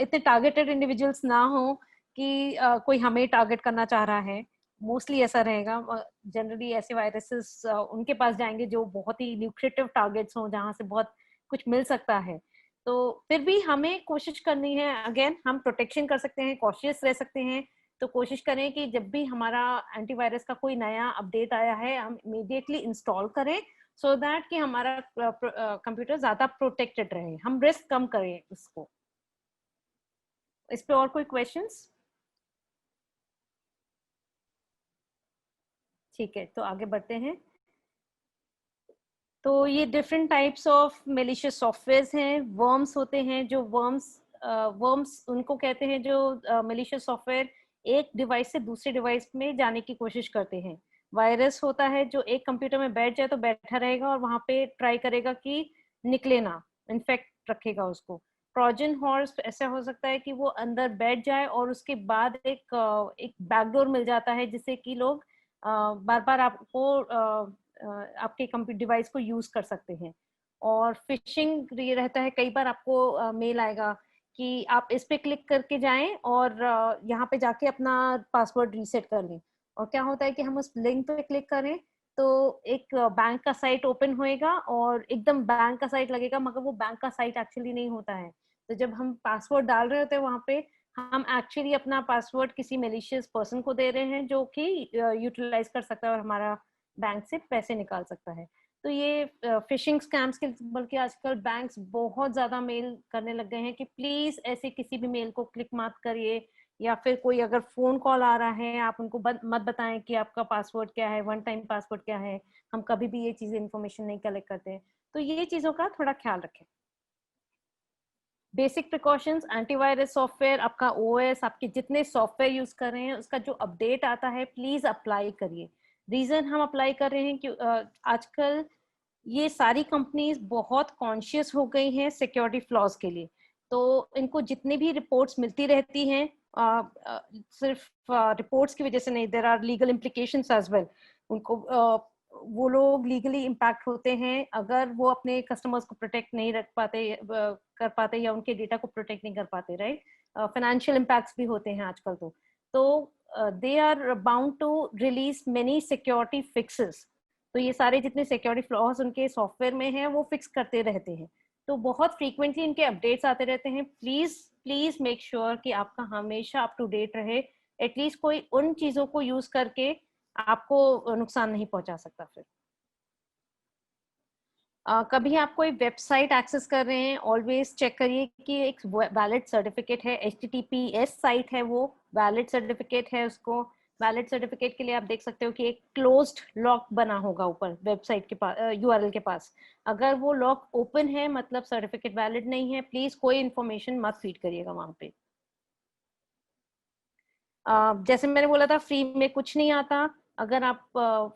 इतने टारगेटेड इंडिविजुअल्स ना हो कि कोई हमें टारगेट करना चाह रहा है. मोस्टली ऐसा रहेगा. जनरली ऐसे वायरसेस उनके पास जाएंगे जो बहुत ही ल्यूक्रेटिव टारगेट्स हों, जहां से बहुत कुछ मिल सकता है. तो फिर भी हमें कोशिश करनी है. अगेन, हम प्रोटेक्शन कर सकते हैं, कॉशियस रह सकते हैं. तो कोशिश करें कि जब भी हमारा एंटीवायरस का कोई नया अपडेट आया है हम इमीडिएटली इंस्टॉल करें, सो दैट कि हमारा कंप्यूटर ज्यादा प्रोटेक्टेड रहे, हम रिस्क कम करें उसको. इस पे और कोई क्वेश्चंस? ठीक है, तो आगे बढ़ते हैं. तो ये different types of malicious softwares हैं, वर्म्स होते हैं, जो वर्म्स उनको कहते हैं जो मेलिशियस सॉफ्टवेयर एक डिवाइस से दूसरे डिवाइस में जाने की कोशिश करते हैं। वायरस होता है जो एक कंप्यूटर में बैठ जाए तो बैठा रहेगा और वहां पे ट्राई करेगा कि निकले ना, इन्फेक्ट रखेगा उसको। ट्रोजन हॉर्स ऐसा हो सकता है कि वो अंदर बैठ जाए और उसके बाद एक बैकडोर मिल जाता है जिससे कि लोग बार बार आपको आपके कंप्यूटर डिवाइस को यूज कर सकते हैं। और फिशिंग ये रहता है, कई बार आपको मेल आएगा कि आप इस पे क्लिक करके जाएं और यहाँ पे जाके अपना पासवर्ड रीसेट कर लें। और क्या होता है कि हम उस लिंक पे क्लिक करें तो एक बैंक का साइट ओपन होएगा और एकदम बैंक का साइट लगेगा, मगर वो बैंक का साइट एक्चुअली नहीं होता है। तो जब हम पासवर्ड डाल रहे होते हैं वहां पे, हम एक्चुअली अपना पासवर्ड किसी मेलिशियस पर्सन को दे रहे हैं जो कि यूटिलाइज कर सकता है और हमारा बैंक से पैसे निकाल सकता है। तो ये फिशिंग स्कैम्स के, बल्कि आजकल बैंक्स बहुत ज्यादा मेल करने लग गए हैं कि प्लीज ऐसे किसी भी मेल को क्लिक मत करिए, या फिर कोई अगर फोन कॉल आ रहा है आप उनको मत बताएं कि आपका पासवर्ड क्या है, वन टाइम पासवर्ड क्या है। हम कभी भी ये चीजें इंफॉर्मेशन नहीं कलेक्ट करते हैं, तो ये चीजों का थोड़ा ख्याल रखें। बेसिक प्रिकॉशंस, एंटीवायरस सॉफ्टवेयर, आपका ओएस, आपके जितने सॉफ्टवेयर यूज कर रहे हैं उसका जो अपडेट आता है प्लीज अप्लाई करिए। रीजन हम अप्लाई कर रहे हैं कि आजकल ये सारी कंपनीज बहुत कॉन्शियस हो गई हैं सिक्योरिटी फ्लॉज के लिए। तो इनको जितनी भी रिपोर्ट्स मिलती रहती हैं, सिर्फ रिपोर्ट्स की वजह से नहीं, there are legal implications as well. उनको वो लोग लीगली इम्पैक्ट होते हैं अगर वो अपने कस्टमर्स को प्रोटेक्ट नहीं रख पाते कर पाते या उनके डेटा को प्रोटेक्ट नहीं कर पाते, राइट। फाइनेंशियल इम्पैक्ट्स भी होते हैं आजकल। तो they are bound to release many security fixes. तो ये सारे जितने सिक्योरिटी फ्लॉज उनके सॉफ्टवेयर में हैं वो फिक्स करते रहते हैं। तो बहुत फ्रीक्वेंटली इनके अपडेट्स आते रहते हैं। प्लीज प्लीज मेक श्योर कि आपका हमेशा अप टू डेट रहे। एटलीस्ट कोई उन चीजों को यूज करके आपको नुकसान नहीं पहुंचा सकता। फिर कभी आप कोई वेबसाइट एक्सेस कर रहे हैं, ऑलवेज चेक करिए कि एक वैलिड सर्टिफिकेट है, HTTPS साइट है, वो वैलिड सर्टिफिकेट है। उसको वैलिड सर्टिफिकेट के लिए आप देख सकते हो कि एक क्लोज्ड लॉक बना होगा ऊपर वेबसाइट के पास, URL के पास। अगर वो लॉक ओपन है मतलब सर्टिफिकेट वैलिड नहीं है। प्लीज कोई इंफॉर्मेशन मत फीड करिएगा वहां पे। जैसे मैंने बोला था, फ्री में कुछ नहीं आता। अगर आप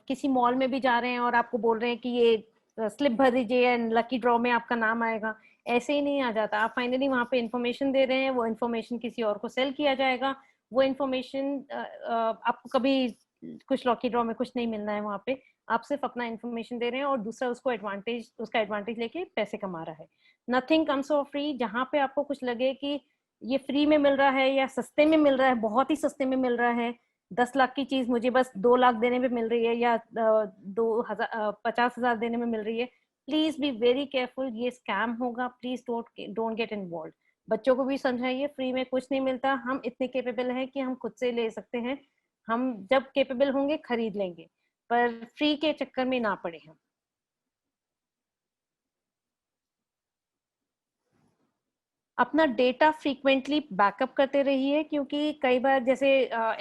किसी मॉल में भी जा रहे हैं और आपको बोल रहे हैं कि ये स्लिप भर दीजिए एंड लकी ड्रॉ में आपका नाम आएगा, ऐसे ही नहीं आ जाता। आप फाइनली वहां पे इंफॉर्मेशन दे रहे हैं, वो इंफॉर्मेशन किसी और को सेल किया जाएगा। वो इंफॉर्मेशन आपको कभी कुछ लकी ड्रॉ में कुछ नहीं मिलना है वहां पे। आप सिर्फ अपना इंफॉर्मेशन दे रहे हैं और दूसरा उसका एडवांटेज लेके पैसे कमा रहा है। Nothing comes for free. जहां पे आपको कुछ लगे कि ये फ्री में मिल रहा है या सस्ते में मिल रहा है, बहुत ही सस्ते में मिल रहा है, 10 लाख की चीज मुझे बस 2 लाख देने में मिल रही है या 50,000 देने में मिल रही है, प्लीज बी वेरी केयरफुल। ये स्कैम होगा। Please don't get involve. बच्चों को भी समझाइए फ्री में कुछ नहीं मिलता। हम इतने केपेबल हैं कि हम खुद से ले सकते हैं। हम जब केपेबल होंगे खरीद लेंगे, पर फ्री के चक्कर में ना पड़े हम। अपना डेटा फ्रीक्वेंटली बैकअप करते रहिए, क्योंकि कई बार जैसे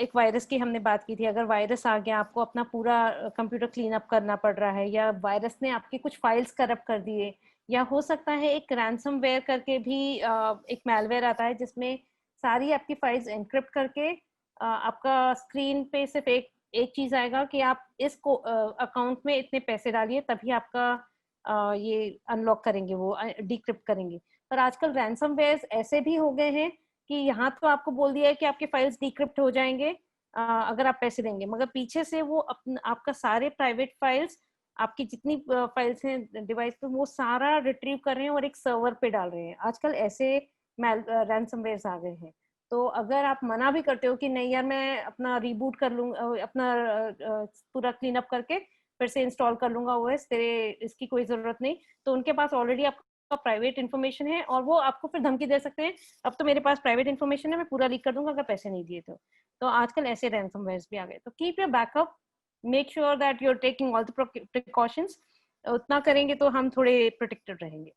एक वायरस की हमने बात की थी, अगर वायरस आ गया आपको अपना पूरा कंप्यूटर क्लीन अप करना पड़ रहा है, या वायरस ने आपकी कुछ फाइल्स करप्ट कर दिए, या हो सकता है एक रैंसमवेयर करके भी एक मैलवेयर आता है जिसमें सारी आपकी फाइल्स एनक्रिप्ट करके आपका स्क्रीन पे सिर्फ एक चीज आएगा कि आप इस अकाउंट में इतने पैसे डालिए तभी आपका ये अनलॉक करेंगे, वो डिक्रिप्ट करेंगे। पर आजकल रैंसमवेयर्स ऐसे भी हो गए हैं कि यहाँ तो आपको बोल दिया है कि आपके फाइल्स डिक्रिप्ट हो जाएंगे अगर आप पैसे देंगे, मगर पीछे से वो आपका सारे प्राइवेट फाइल्स, आपकी जितनी फाइल्स हैं डिवाइस पे, वो सारा रिट्रीव कर रहे हैं और एक सर्वर पे डाल रहे हैं। आजकल ऐसे रैंसमवेयर्स आ गए हैं। तो अगर आप मना भी करते हो कि नहीं यार मैं अपना रिबूट कर लूंगा, अपना पूरा क्लीन अप करके फिर से इंस्टॉल कर लूंगा ओएस, तेरे इसकी कोई जरूरत नहीं, तो उनके पास ऑलरेडी आपका प्राइवेट इन्फॉर्मेशन है और वो आपको फिर धमकी दे सकते हैं, अब तो मेरे पास प्राइवेट इन्फॉर्मेशन है, मैं पूरा लीक कर दूंगा अगर पैसे नहीं दिए तो आजकल ऐसे रैंसमवेयर्स भी आ गए। तो keep your backup, make sure that you are taking all the precautions. उतना करेंगे तो हम थोड़े प्रोटेक्टेड रहेंगे।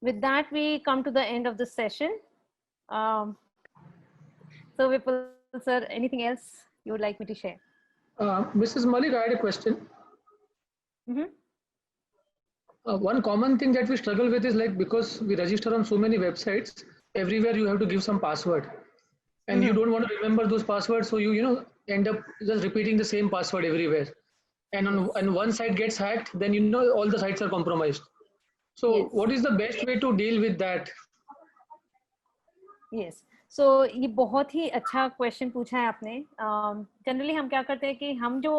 With that, we come to the end of the session. So Vipul sir, anything else you would like me to share? Mrs. Malik, I had a question. Mhm. One common thing that we struggle with is like because we register on so many websites, everywhere you have to give some password, and you Mhm. don't want to remember those passwords, so you know end up just repeating the same password everywhere. And on Yes. and one site gets hacked, then you know all the sites are compromised. So Yes. what is the best way to deal with that? Yes so ये बहुत ही अच्छा question पूछा है आपने। Generally हम क्या करते हैं कि हम जो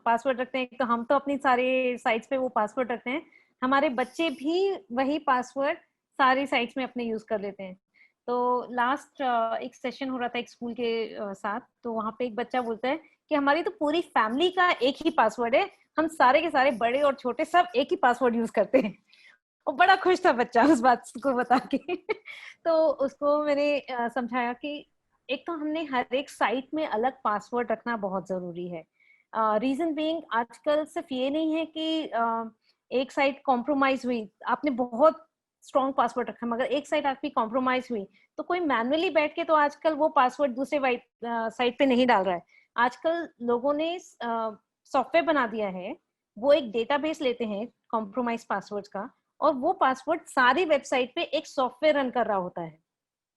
पासवर्ड रखते हैं तो हम तो अपनी सारे साइट्स पे वो पासवर्ड रखते हैं, हमारे बच्चे भी वही पासवर्ड सारी साइट्स में अपने यूज कर लेते हैं। तो लास्ट एक सेशन हो रहा था एक स्कूल के साथ, तो वहाँ पे एक बच्चा बोलता है कि हमारी तो पूरी फैमिली का एक ही पासवर्ड है, हम सारे के सारे बड़े और छोटे सब एक ही पासवर्ड यूज करते हैं। और बड़ा खुश था बच्चा उस बात को बता के। तो उसको मैंने समझाया कि एक तो हमने हर एक साइट में अलग पासवर्ड रखना बहुत जरूरी है। रीजन बीइंग आजकल सिर्फ ये नहीं है कि एक साइट कॉम्प्रोमाइज हुई, आपने बहुत स्ट्रॉन्ग पासवर्ड रखा, मगर एक साइट आपकी कॉम्प्रोमाइज हुई तो कोई मैनुअली बैठ के तो आजकल वो पासवर्ड दूसरे साइट पे नहीं डाल रहा है। आजकल लोगों ने सॉफ्टवेयर बना दिया है, वो एक डेटाबेस लेते हैं कॉम्प्रोमाइज पासवर्ड का, और वो पासवर्ड सारी वेबसाइट पे एक सॉफ्टवेयर रन कर रहा होता है।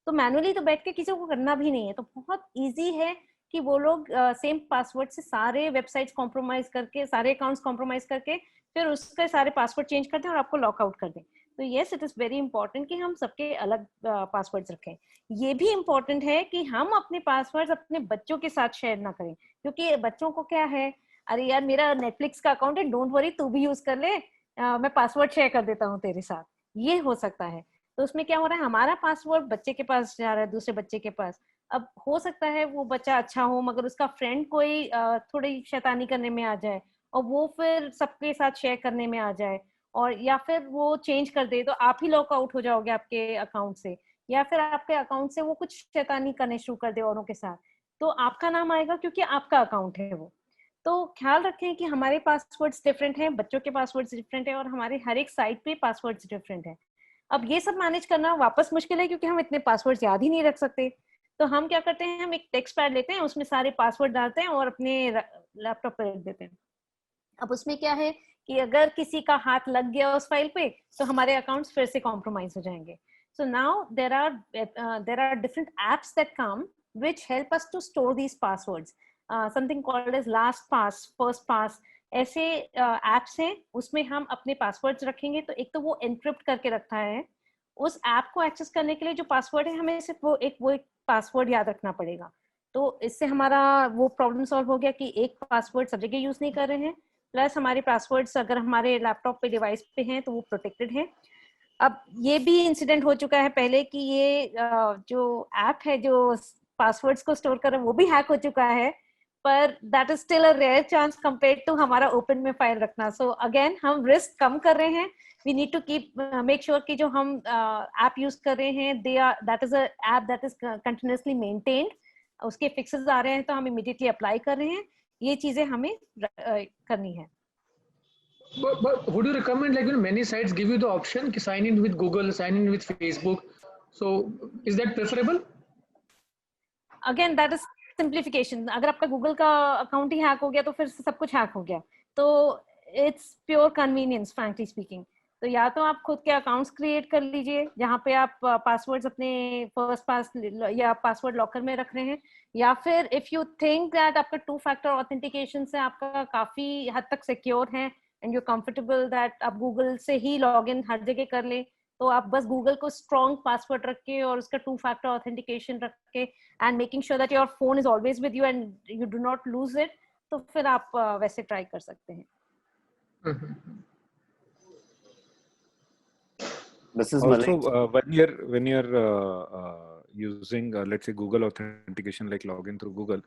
तो मैनुअली तो बैठ के किसी को करना भी नहीं है, तो बहुत इजी है कि वो लोग सेम पासवर्ड से सारे वेबसाइट्स कॉम्प्रोमाइज करके, सारे अकाउंट्स कॉम्प्रोमाइज करके फिर उसके सारे पासवर्ड चेंज कर दें और आपको लॉकआउट कर दें। तो yes, it is very important कि हम सबके अलग पासवर्ड्स रखें। ये भी इम्पोर्टेंट है कि हम अपने पासवर्ड्स अपने बच्चों के साथ शेयर ना करें, क्योंकि बच्चों को क्या है, अरे यार मेरा नेटफ्लिक्स का अकाउंट है, डोंट वरी तू भी यूज कर ले, मैं पासवर्ड शेयर कर देता हूँ तेरे साथ, ये हो सकता है। तो उसमें क्या हो रहा है, हमारा पासवर्ड बच्चे के पास जा रहा है, दूसरे बच्चे के पास। अब हो सकता है वो बच्चा अच्छा हो मगर उसका फ्रेंड कोई थोड़ी शैतानी करने में आ जाए और वो फिर सबके साथ शेयर करने में आ जाए, और या फिर वो चेंज कर दे तो आप ही लॉक आउट हो जाओगे आपके अकाउंट से, या फिर आपके अकाउंट से वो कुछ शैतानी करने शुरू कर दे औरों के साथ, तो आपका नाम आएगा क्योंकि आपका अकाउंट है वो। तो ख्याल रखें कि हमारे पासवर्ड्स डिफरेंट हैं, बच्चों के पासवर्ड्स डिफरेंट है, और हमारे हर एक साइट पे पासवर्ड्स डिफरेंट है। अब ये सब मैनेज करना वापस मुश्किल है क्योंकि हम इतने पासवर्ड्स याद ही नहीं रख सकते। तो हम क्या करते हैं, हम एक टेक्स्ट पैड लेते हैं, उसमें सारे पासवर्ड डालते हैं और अपने लैपटॉप पे रख देते हैं। अब उसमें क्या है कि अगर किसी का हाथ लग गया उस फाइल पे तो हमारे अकाउंट्स फिर से कॉम्प्रोमाइज हो जाएंगे। So now there are different apps that come which help us to store these passwords, something called as LastPass, FirstPass, ऐसे एप्स हैं, उसमें हम अपने पासवर्ड्स रखेंगे तो एक तो वो एनक्रिप्ट करके रखता है। उस ऐप को एक्सेस करने के लिए जो पासवर्ड है हमें सिर्फ वो एक पासवर्ड याद रखना पड़ेगा। तो इससे हमारा वो प्रॉब्लम सॉल्व हो गया कि एक पासवर्ड सब जगह यूज नहीं कर रहे हैं, प्लस हमारे पासवर्ड्स अगर हमारे लैपटॉप पे डिवाइस पे हैं तो वो प्रोटेक्टेड है। अब ये भी इंसिडेंट हो चुका है पहले कि ये जो ऐप है जो पासवर्ड्स को स्टोर कर रहा है वो भी हैक हो चुका है, पर that is still a rare chance compared to हमारा ओपन में फाइल रखना। सो अगेन हम रिस्क कम कर रहे हैं, we need to keep make sure कि जो हम ऐप यूज कर रहे हैं they are that is a app that is continuously maintained, उसके फिक्सेस आ रहे हैं तो हम इमीडिएटली अप्लाई कर रहे हैं, ये चीजें हमें करनी है। But would you recommend, like, you know, many sites give you the option to sign in with Google, sign in with Facebook. So is that preferable? Again that is simplification. अगर आपका गूगल का account ही hack हो गया तो फिर सब कुछ hack हो गया, तो it's pure convenience frankly speaking. तो या तो आप खुद के अकाउंट्स क्रिएट कर लीजिए जहाँ पे आप पासवर्ड्स अपने फर्स्ट पास या पासवर्ड लॉकर में रख रहे हैं, या फिर इफ यू थिंक दैट आपका 2 फैक्टर ऑथेंटिकेशन से आपका काफी हद तक सिक्योर है एंड यू कंफर्टेबल दैट आप गूगल से ही लॉग इन हर जगह कर ले, तो आप बस गूगल को स्ट्रॉन्ग पासवर्ड रख के और उसका 2 फैक्टर ऑथेंटिकेशन रख के and making sure that your phone is always with you and you do not lose it, तो फिर आप वैसे ट्राई कर सकते हैं। This is Also, Malik. when you're using let's say Google authentication, like login through Google,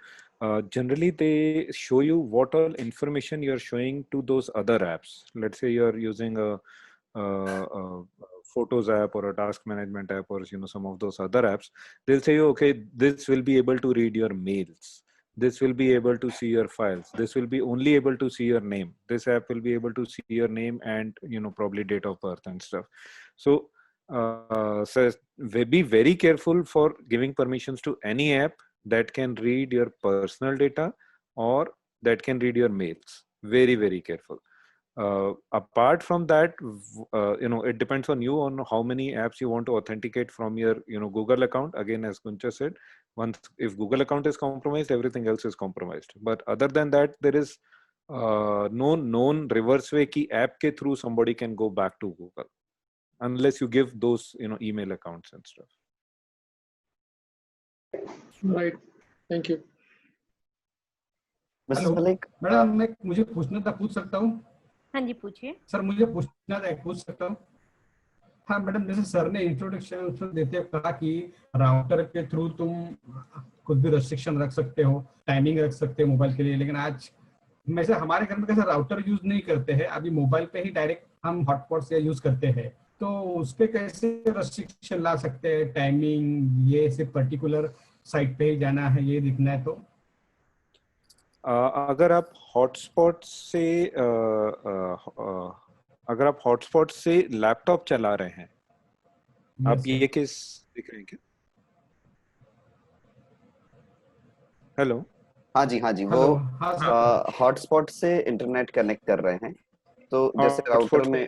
generally they show you what all information you're showing to those other apps. Let's say you're using a Photos app or a task management app, or some of those other apps. They'll say, okay, this will be able to read your mails, this will be able to see your files, this will be only able to see your name, this app will be able to see your name and probably date of birth and stuff. So be very careful for giving permissions to any app that can read your personal data or that can read your mails. Very, very careful. apart from that, it depends on you on how many apps you want to authenticate from your Google account. Again, as Guncha said, once if Google account is compromised, everything else is compromised. But other than that, there is no known reverse way ki app ke through somebody can go back to Google, unless you give those email accounts and stuff. Right. Thank you. Mrs. Hello Malik, madam, मैं मुझे पूछना था, पूछ सकता हूँ? हाँ जी, पूछिए sir मुझे पूछना था, पूछ सकता हूँ? हाँ मैडम, जैसे सर ने इंट्रोडक्शन देते हुए कहा कि राउटर के थ्रू तुम कुछ भी रेस्ट्रिक्शन रख सकते हो, टाइमिंग रख सकते हो मोबाइल के लिए, लेकिन आज वैसे हमारे घर में कैसे राउटर यूज नहीं करते हैं, अभी मोबाइल पे ही डायरेक्ट हम हॉटस्पॉट से यूज करते हैं, तो उस पे कैसे रेस्ट्रिक्शन ला सकते हैं, टाइमिंग, ये सिर्फ पर्टिकुलर साइट पे ही जाना है, ये दिखना है? तो अगर आप हॉटस्पॉट से लैपटॉप चला रहे हैं, आप ये केस दिख रहे हैं क्या? हेलो, हाँ जी, वो हॉटस्पॉट से इंटरनेट कनेक्ट कर रहे हैं, तो जैसे राउटर में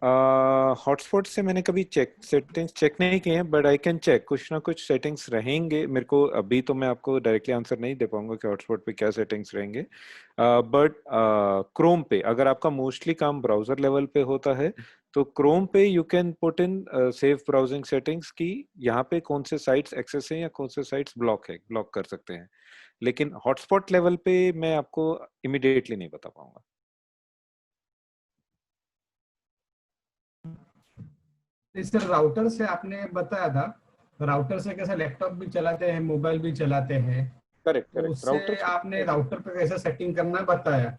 हॉटस्पॉट से मैंने कभी सेटिंग्स चेक नहीं किए हैं, बट आई कैन चेक, कुछ ना कुछ सेटिंग्स रहेंगे। मेरे को अभी तो मैं आपको डायरेक्टली आंसर नहीं दे पाऊंगा कि हॉटस्पॉट पे क्या सेटिंग्स रहेंगे, बट क्रोम पे अगर आपका मोस्टली काम ब्राउजर लेवल पे होता है तो क्रोम पे you can put in safe browsing settings की यहाँ पे कौन से साइट्स एक्सेस हैं या कौन से साइट्स ब्लॉक कर सकते हैं, लेकिन हॉटस्पॉट लेवल पे मैं आपको इमीडिएटली नहीं बता पाऊंगा। सर राउटर से आपने बताया था, राउटर से कैसे लैपटॉप भी चलाते हैं, मोबाइल भी चलाते हैं, करेक्ट। उससे आपने राउटर पे कैसे सेटिंग करना बताया।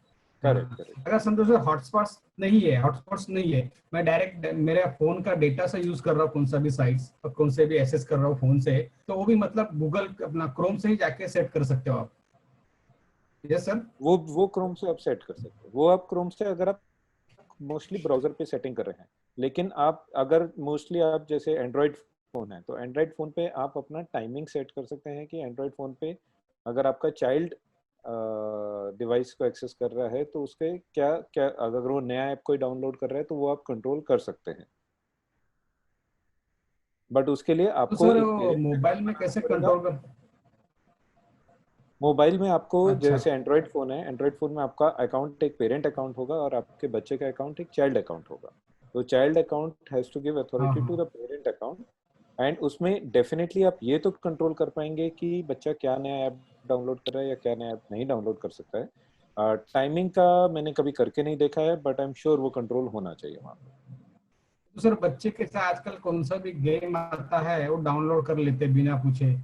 करेक्ट। अगर समझो हॉटस्पॉट्स नहीं है, मैं डायरेक्ट मेरे फोन का डेटा से यूज कर रहा हूँ, कौन सा भी साइट्स और कौन से भी एक्सेस कर रहा हूँ फोन से, तो वो भी मतलब गूगल अपना क्रोम से ही जाके सेट कर सकते हो आप? यस सर, वो क्रोम से आप सेट कर सकते हो, वो आप क्रोम से अगर आप मोस्टली ब्राउजर पे सेटिंग कर रहे हैं, लेकिन आप अगर मोस्टली आप जैसे एंड्रॉइड फोन है तो एंड्रॉइड फोन पे आप अपना टाइमिंग सेट कर सकते हैं कि एंड्रॉइड फोन पे अगर आपका चाइल्ड डिवाइस को एक्सेस कर रहा है तो उसके क्या अगर वो नया ऐप कोई डाउनलोड कर रहा है तो वो आप कंट्रोल कर सकते हैं, बट उसके लिए आपको तो मोबाइल में कैसे कंट्रोल कर? मोबाइल में आपको अच्छा। जैसे एंड्रॉइड फोन है, एंड्रॉइड फोन में आपका अकाउंट एक पेरेंट अकाउंट होगा और आपके बच्चे का अकाउंट एक चाइल्ड अकाउंट होगा, तो child account has to give authority to the parent account, and उसमें डेफिनेटली आप ये तो कंट्रोल कर पाएंगे कि बच्चा क्या नया ऐप डाउनलोड कर रहा है या क्या नया ऐप नहीं डाउनलोड कर सकता है। टाइमिंग का मैंने कभी करके नहीं देखा है, बट आई एम श्योर वो कंट्रोल होना चाहिए वहाँ पे। तो सर बच्चे के साथ आजकल कौन सा भी गेम आता है वो डाउनलोड कर लेते बिना पूछे,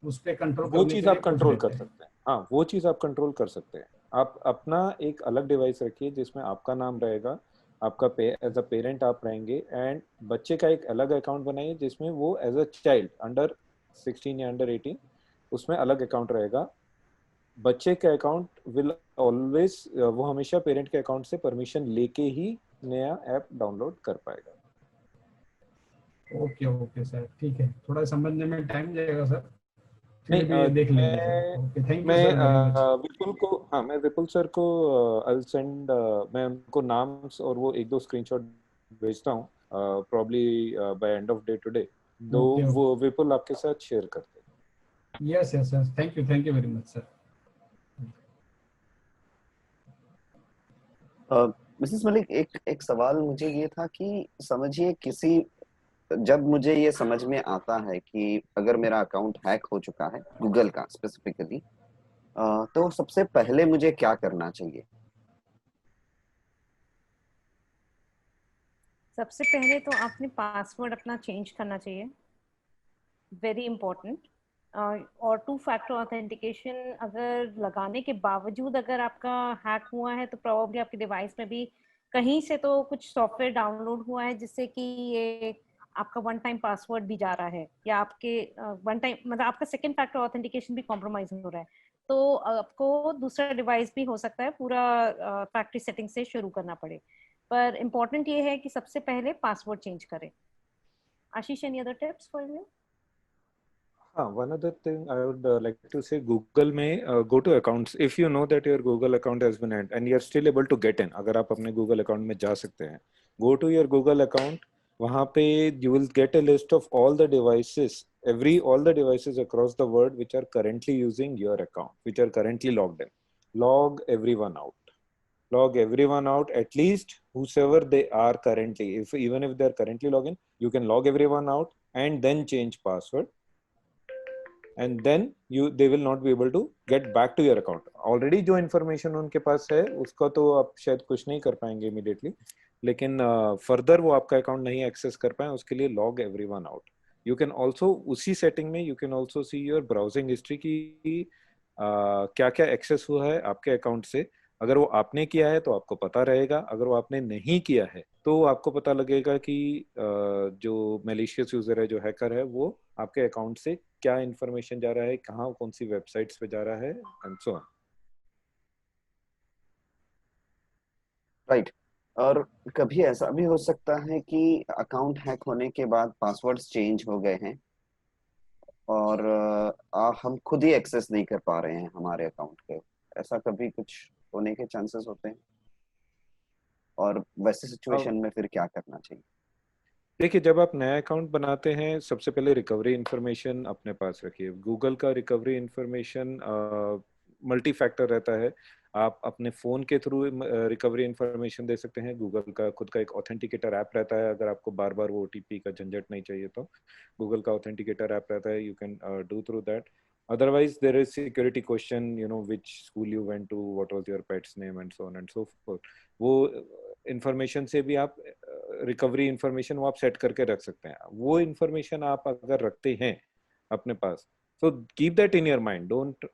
उस पे कंट्रोल वो चीज आप कंट्रोल कर सकते हैं, हाँ वो चीज आप कंट्रोल कर सकते हैं। आप अपना एक अलग डिवाइस रखिए जिसमें आपका नाम रहेगा, आपका एज अ पेरेंट आप रहेंगे, एंड बच्चे का एक अलग अकाउंट बनाइए जिसमें वो एज अ चाइल्ड अंडर 16 या अंडर 18 उसमें अलग अकाउंट रहेगा। बच्चे का अकाउंट विल ऑलवेज, वो हमेशा पेरेंट के अकाउंट से परमिशन लेके ही नया ऐप डाउनलोड कर पाएगा। ओके सर, ठीक है, थोड़ा समझने में टाइम जाएगा सर, नहीं फिर भी देख लेंगे sir. Okay, thank you sir very much. Vipul को, हाँ मैं विपुल सर को आई विल सेंड, मैं उनको नाम और वो एक दो स्क्रीनशॉट भेजता हूँ probably by end of day today, तो वो विपुल आपके साथ शेयर करते हैं। Yes sir, thank you very much sir. Mrs Malik, एक सवाल मुझे ये था कि समझिए जब मुझे ये समझ में आता है कि अगर मेरा अकाउंट हैक हो चुका है गूगल का स्पेसिफिकली, तो सबसे पहले मुझे क्या करना चाहिए? सबसे पहले तो आपने पासवर्ड अपना चेंज करना चाहिए, वेरी इंपॉर्टेंट। और 2 फैक्टर ऑथेंटिकेशन अगर लगाने के बावजूद अगर आपका हैक हुआ है तो प्रोबेबली आपके डिवाइस में भी कहीं से तो कुछ सॉफ्टवेयर डाउनलोड हुआ है जिससे कि ये आपका वन टाइम पासवर्ड भी जा रहा है, या आपके वन टाइम मतलब आपका सेकंड फैक्टर ऑथेंटिकेशन भी कॉम्प्रोमाइज हो रहा है, तो आपको दूसरा डिवाइस भी हो सकता है पूरा फैक्ट्री सेटिंग से शुरू करना पड़े। पर इम्पोर्टेंट ये है कि सबसे पहले पासवर्ड चेंज करें। Ashish, any other tips for you? One other thing I would like to say, Google में go to accounts. If you know that your Google account has been hacked and you are still able to get in, अगर आप अपने Google account में जा सकते हैं, go to your Google account. वहाँ पे you will get a list of all the devices, all the devices across the world which are currently using your account, which are currently logged in. Log everyone out. Log everyone out, at least whosoever they are currently. Even if they are currently logged in, you can log everyone out and then change password. And then they will not be able to get back to your account. Already जो information उनके पास है उसका तो आप शायद कुछ नहीं कर पाएंगे immediately, लेकिन further वो आपका account नहीं access कर पाए, उसके लिए log everyone out. You can also उसी setting में you can also see your browsing history की क्या क्या access हुआ है आपके account से. अगर वो आपने किया है तो आपको पता रहेगा, अगर वो आपने नहीं किया है तो आपको पता लगेगा कि जो malicious user है, जो hacker है, वो आपके अकाउंट से क्या इंफॉर्मेशन जा रहा है, कहाँ कौन सी वेबसाइट्स पे जा रहा है, एंड सो ऑन. राइट. और कभी ऐसा भी हो सकता है कि अकाउंट हैक होने के बाद पासवर्ड्स चेंज हो गए हैं और हम खुद ही एक्सेस नहीं कर पा रहे हैं हमारे अकाउंट के. ऐसा कभी कुछ होने के चांसेस होते हैं, और वैसे सिचुएशन में फिर क्या करना चाहिए? देखिए, जब आप नया अकाउंट बनाते हैं, सबसे पहले रिकवरी इन्फॉर्मेशन अपने पास रखिए. गूगल का रिकवरी इन्फॉर्मेशन मल्टी फैक्टर रहता है. आप अपने फ़ोन के थ्रू रिकवरी इन्फॉर्मेशन दे सकते हैं. गूगल का खुद का एक ऑथेंटिकेटर ऐप रहता है. अगर आपको बार बार वो OTP का झंझट नहीं चाहिए तो गूगल का ऑथेंटिकेटर ऐप रहता है. You can do through that. Otherwise, there is security question, which school you went to, what was your pet's name, and so on and so forth. वो इंफॉर्मेशन से भी आप रिकवरी इंफॉर्मेशन वो आप set करके रख सकते हैं. वो इंफॉर्मेशन आप अगर रखते हैं अपने पास, so keep that in your mind. Don't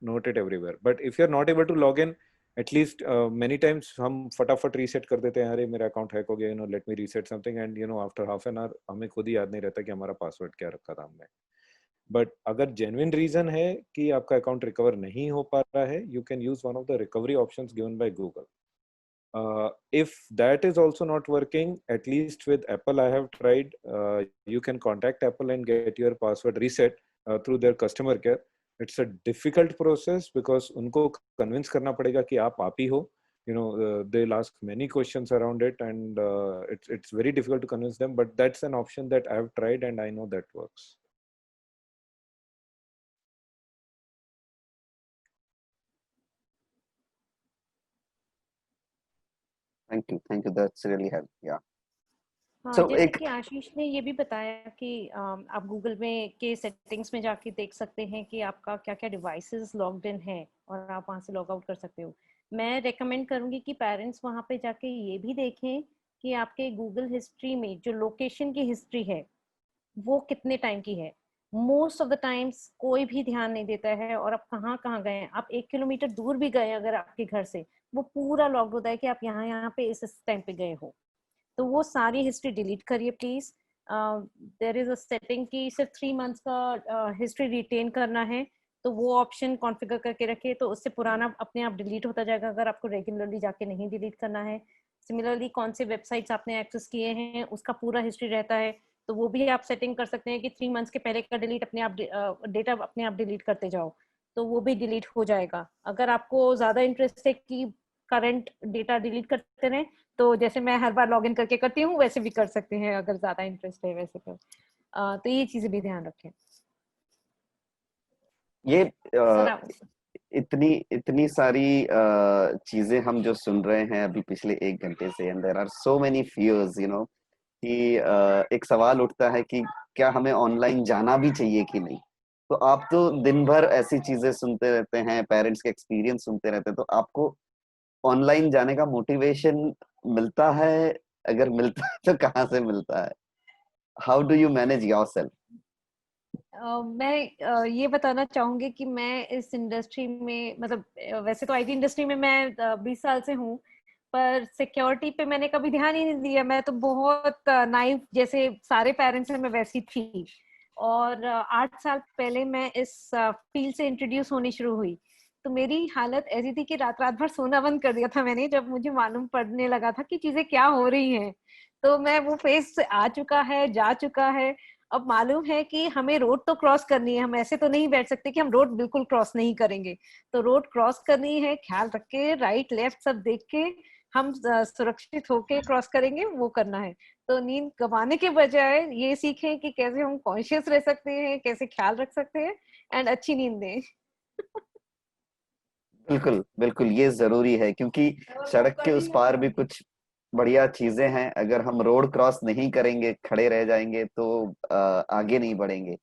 note it everywhere. But if you're not able to log in, at least many times हम फटाफट रीसेट कर देते हैं. अरे मेरा अकाउंट हैक हो गया, let me reset something, and after half an hour हमें खुद ही याद नहीं रहता कि हमारा पासवर्ड क्या रखा था हमने. बट अगर जेन्युइन रीजन है कि आपका अकाउंट रिकवर नहीं हो पा रहा है, you can use one of the recovery options given by Google. If that is also not working, at least with Apple I have tried, you can contact Apple and get your password reset through their customer care. It's a difficult process because उनको convince करना पड़ेगा कि आप ही हो. They'll ask many questions around it, and it's very difficult to convince them, but that's an option that I have tried and I know that works. Thank you, that's really help. Yeah. हाँ, So, जैसे कि आशीष ने ये भी बताया कि आप Google में के सेटिंग्स में जाके देख सकते हैं कि आपका क्या क्या डिवाइसेस लॉग्ड इन है और आप वहाँ से लॉग आउट कर सकते हो. मैं रेकमेंड करूँगी कि पेरेंट्स वहाँ पे जाके ये भी देखें कि आपके गूगल हिस्ट्री में जो लोकेशन की हिस्ट्री है वो कितने टाइम की है. मोस्ट ऑफ द टाइम्स कोई भी ध्यान नहीं देता है, और आप कहाँ कहाँ गए हैं. आप 1 किलोमीटर दूर भी गए अगर आपके घर से, वो पूरा लॉग्ड होता है कि आप यहाँ पे इस टाइम पे गए हो. तो वो सारी हिस्ट्री डिलीट करिए please. There is a setting कि सिर्फ 3 मंथ्स का हिस्ट्री रिटेन करना है, तो वो ऑप्शन कॉन्फ़िगर करके रखिए, तो उससे पुराना अपने आप डिलीट होता जाएगा अगर आपको रेगुलरली जाके नहीं डिलीट करना है. सिमिलरली कौन से वेबसाइट्स आपने एक्सेस किए हैं उसका पूरा हिस्ट्री रहता है, तो वो भी आप सेटिंग कर सकते हैं कि 3 मंथ्स के पहले का डिलीट अपने आप डेटा अपने आप डिलीट करते जाओ, तो वो भी डिलीट हो जाएगा. अगर आपको ज्यादा इंटरेस्ट है कि करंट डेटा डिलीट करते रहें, तो जैसे मैं हर बार लॉगिन करके करती हूँ वैसे भी कर सकते हैं अगर ज्यादा इंटरेस्ट है वैसे तो. तो ये चीजें भी ध्यान रखें. ये इतनी सारी चीजें हम जो सुन रहे हैं अभी पिछले 1 घंटे से, and there are so many fears कि एक सवाल उठता है कि क्या हमें ऑनलाइन जाना भी चाहिए कि नहीं. तो आप तो दिन भर ऐसी चीजें सुनते रहते हैं, पेरेंट्स के एक्सपीरियंस सुनते रहते हैं, तो आपको ऑनलाइन जाने का मोटिवेशन मिलता है? अगर मिलता है तो कहाँ से मिलता है? How do you manage yourself? मैं ये बताना चाहूंगी कि मैं इस इंडस्ट्री में, मतलब वैसे तो IT इंडस्ट्री में मैं 20 साल से हूँ, पर सिक्योरिटी पे मैंने कभी ध्यान ही नहीं दिया. मैं तो बहुत नाइव जैसे सारे पेरेंट्स हैं मैं वैसी थी. और 8 साल पहले मैं इस फील्ड से इंट्रोड्यूस होनी शुरू हुई, तो मेरी हालत ऐसी थी कि रात भर सोना बंद कर दिया था मैंने, जब मुझे मालूम पड़ने लगा था कि चीजें क्या हो रही हैं. तो मैं वो फेज आ चुका है, जा चुका है. अब मालूम है कि हमें रोड तो क्रॉस करनी है, हम ऐसे तो नहीं बैठ सकते कि हम रोड बिल्कुल क्रॉस नहीं करेंगे। तो रोड क्रॉस करनी है, ख्याल रख के राइट लेफ्ट सब देख के हम सुरक्षित होके क्रॉस करेंगे, वो करना है। तो नींद गंवाने के बजाय ये सीखें कि कैसे हम कॉन्शियस रह सकते हैं, कैसे ख्याल रख सकते हैं एंड अच्छी नींद दें। बिल्कुल बिल्कुल, ये जरूरी है क्योंकि सड़क के उस पार भी कुछ बढ़िया चीजें हैं। अगर हम रोड क्रॉस नहीं करेंगे, खड़े रह जाएंगे तो आगे नहीं बढ़ेंगे।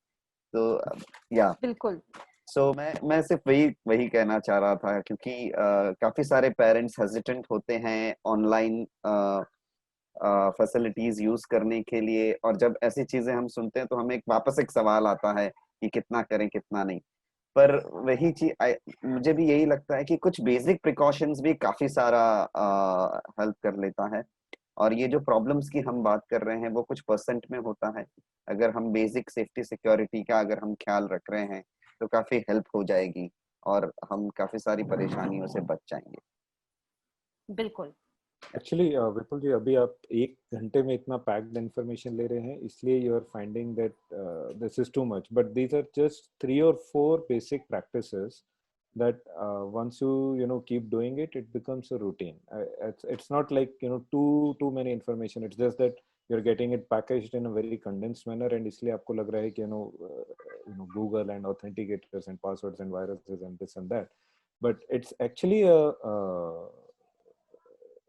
तो या बिल्कुल। सो मैं सिर्फ वही वही कहना चाह रहा था, क्योंकि काफी सारे पेरेंट्स हेजिटेंट होते हैं ऑनलाइन फैसिलिटीज यूज करने के लिए, और जब ऐसी चीजें हम सुनते हैं तो हमें वापस एक सवाल आता है कि कितना करें कितना नहीं। पर वही चीज मुझे भी यही लगता है कि कुछ बेसिक प्रिकॉशंस भी काफी सारा हेल्प कर लेता है। और ये जो प्रॉब्लम्स की हम बात कर रहे हैं वो कुछ परसेंट में होता है। अगर हम बेसिक सेफ्टी सिक्योरिटी का अगर हम ख्याल रख रहे हैं तो काफी हेल्प हो जाएगी और हम काफी सारी परेशानियों से बच जाएंगे। बिल्कुल। एक्चुअली विपुल जी, अभी आप 1 घंटे में इतना पैक्ड इंफॉर्मेशन ले रहे हैं, इसलिए you are finding that this is too much, but these are just 3 or 4 basic practices that once you know keep doing it, it becomes a routine. It's not like too many information. It's just that you're getting it packaged in a very condensed manner, and इसलिए आपको लग रहा है कि Google and authenticators and passwords and viruses and this and that, but it's actually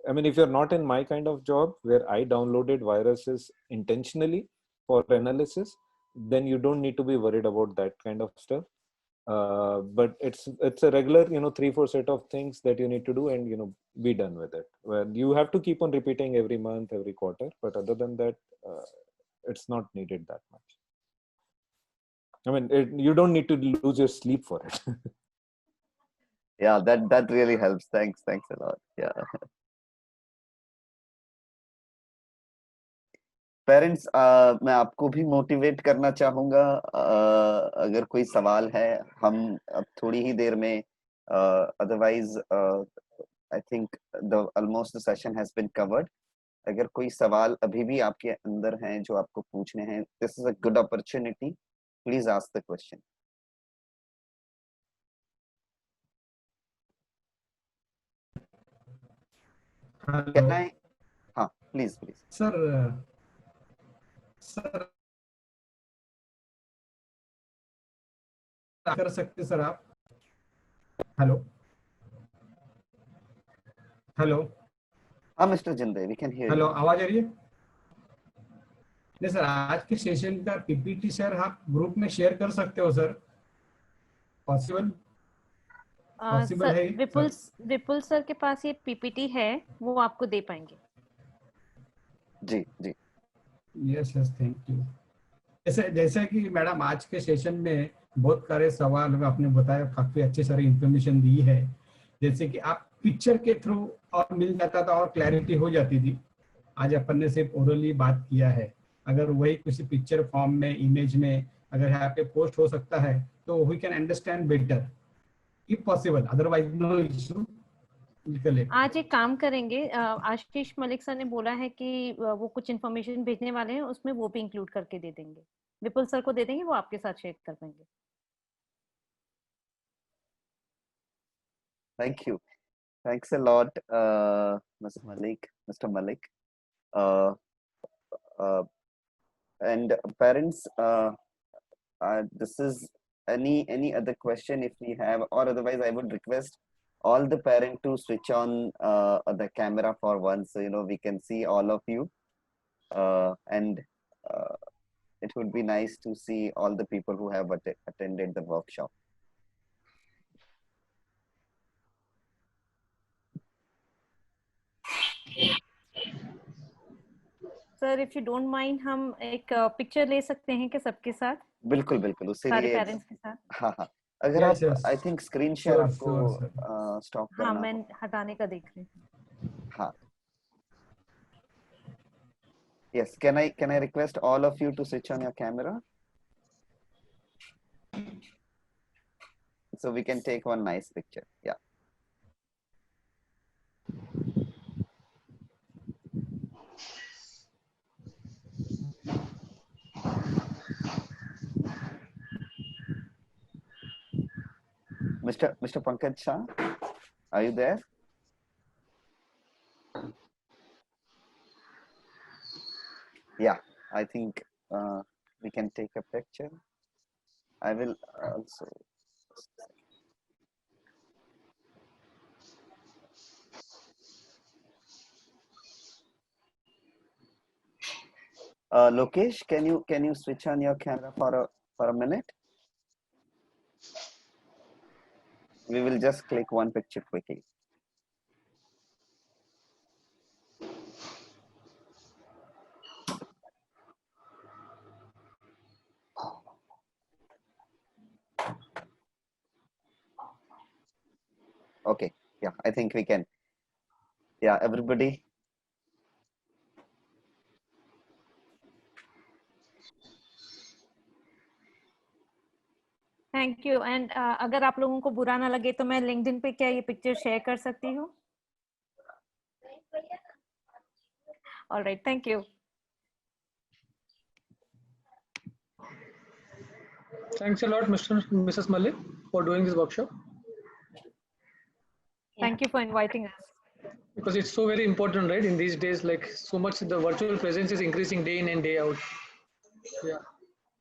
I mean, if you're not in my kind of job where I downloaded viruses intentionally for analysis, then you don't need to be worried about that kind of stuff. But it's a regular 3-4 set of things that you need to do and be done with it. Well, you have to keep on repeating every month, every quarter, but other than that, it's not needed that much. I mean, you don't need to lose your sleep for it. Yeah, that really helps. Thanks a lot. Yeah. Parents, मैं आपको भी motivate करना चाहूंगा। अगर कोई सवाल है, हम अब थोड़ी ही देर में, otherwise I think the almost the session has been covered. अगर कोई सवाल अभी भी आपके अंदर हैं जो आपको पूछने हैं, this is a good opportunity, please ask the question. Can I? हाँ, प्लीज प्लीज। सर कर सकते सर आप? हेलो हेलो हाँ mister Jinde, we can hear hello, you. आवाज आ रही है? नहीं सर, आज के सेशन का पीपीटी सर आप ग्रुप में शेयर कर सकते हो सर? पॉसिबल सर, है विपुल सर के पास ये पीपीटी है, वो आपको दे पाएंगे। जी जी। Yes yes, thank you. जैसे कि मैडम आज के सेशन में बहुत सारे सवाल आपने बताया, काफी अच्छी सारी इंफॉर्मेशन दी है। जैसे कि आप पिक्चर के थ्रू और मिल जाता था और क्लैरिटी हो जाती थी। आज अपन ने सिर्फ ओरली बात किया है। अगर वही किसी पिक्चर फॉर्म में, इमेज में अगर यहाँ पे पोस्ट हो सकता है तो we can understand better if possible, otherwise no issue. आज एक काम करेंगे, आशीष मलिक सर ने बोला है कि वो कुछ इन्फॉर्मेशन भेजने वाले हैं, उसमें वो भी इंक्लूड करके दे देंगे। विपुल सर को दे देंगे, वो आपके साथ शेयर कर पाएंगे। Thank you. Thanks a lot, Mr. Malik. Uh, uh, and parents, this is any other question if we have, or otherwise I would request all the parent to switch on the camera for once, so we can see all of you, and it would be nice to see all the people who have attended the workshop. Sir, if you don't mind, हम एक picture ले सकते हैं क्या सबके साथ? बिल्कुल बिल्कुल, उससे सारे लिए पेरेंट्स के साथ। हाँ हाँ, अगर Yes, आप, yes. I think screen share Sure, आपको sure, sir. स्टॉप हाँ, करना मैं हो। हटाने का देख रही हूँ। हाँ, yes, can I request all of you to switch on your camera so we can take one nice picture. Yeah. Mr. Pankaj Shah, are you there? Yeah, I think we can take a picture. I will also. Lokesh, can you switch on your camera for a minute? We will just click one picture quickly. Okay, yeah, I think we can. Yeah, everybody. Thank you and अगर आप लोगों को बुरा ना लगे तो मैं LinkedIn पे क्या ये पिक्चर शेयर कर सकती हूँ? Alright, thank you. Thanks a lot, Mrs. Malik, for doing this workshop. Thank you for inviting us. Because it's so very important, right? In these days, like so much, the virtual presence is increasing day in and day out. Yeah.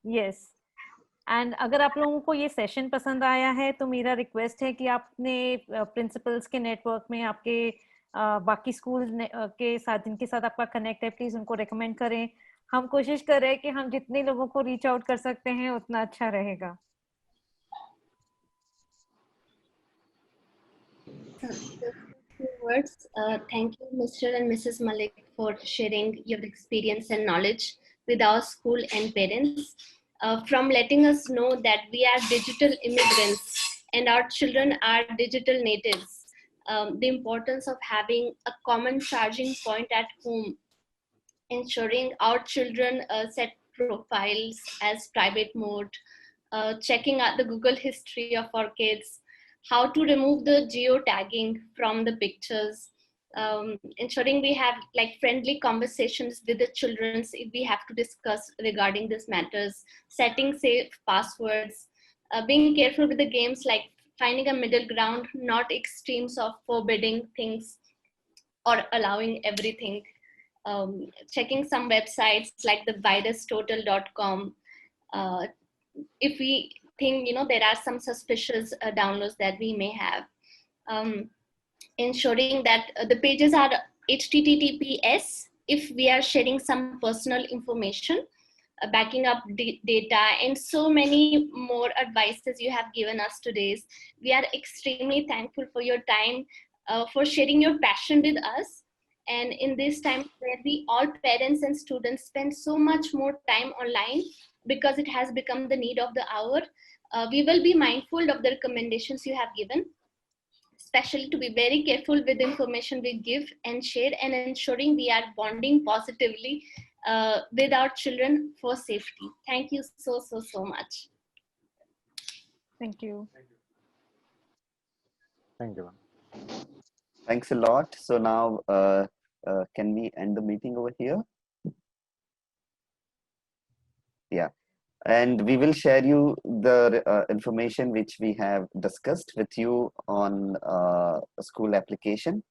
Yes. And अगर आप लोगों को ये session पसंद आया है तो मेरा रिक्वेस्ट है कि आप अपने प्रिंसिपल्स के नेटवर्क में आपके बाकी स्कूल के साथ जिनके साथ आपका कनेक्ट है प्लीज उनको रेकमेंड करें. हम कोशिश कर रहे हैं कि हम जितने लोगों को रीच आउट कर सकते हैं उतना अच्छा रहेगा. Words. Thank you, Mr. and Mrs. Malik, for sharing your experience and knowledge with our school and parents. From letting us know that we are digital immigrants and our children are digital natives. The importance of having a common charging point at home, ensuring our children set profiles as private mode, checking out the Google history of our kids, how to remove the geotagging from the pictures, ensuring we have like friendly conversations with the children if we have to discuss regarding these matters, setting safe passwords, being careful with the games, like finding a middle ground, not extremes of forbidding things or allowing everything, checking some websites like the virustotal.com, if we think there are some suspicious downloads that we may have, ensuring that the pages are HTTPS if we are sharing some personal information, backing up data, and so many more advices you have given us today. We are extremely thankful for your time, for sharing your passion with us. And in this time where we all parents and students spend so much more time online because it has become the need of the hour, we will be mindful of the recommendations you have given, especially to be very careful with the information we give and share, and ensuring we are bonding positively with our children for safety. Thank you so much. Thank you. Thank you. Thanks a lot. So now, can we end the meeting over here? Yeah. And we will share you the information which we have discussed with you on a school application.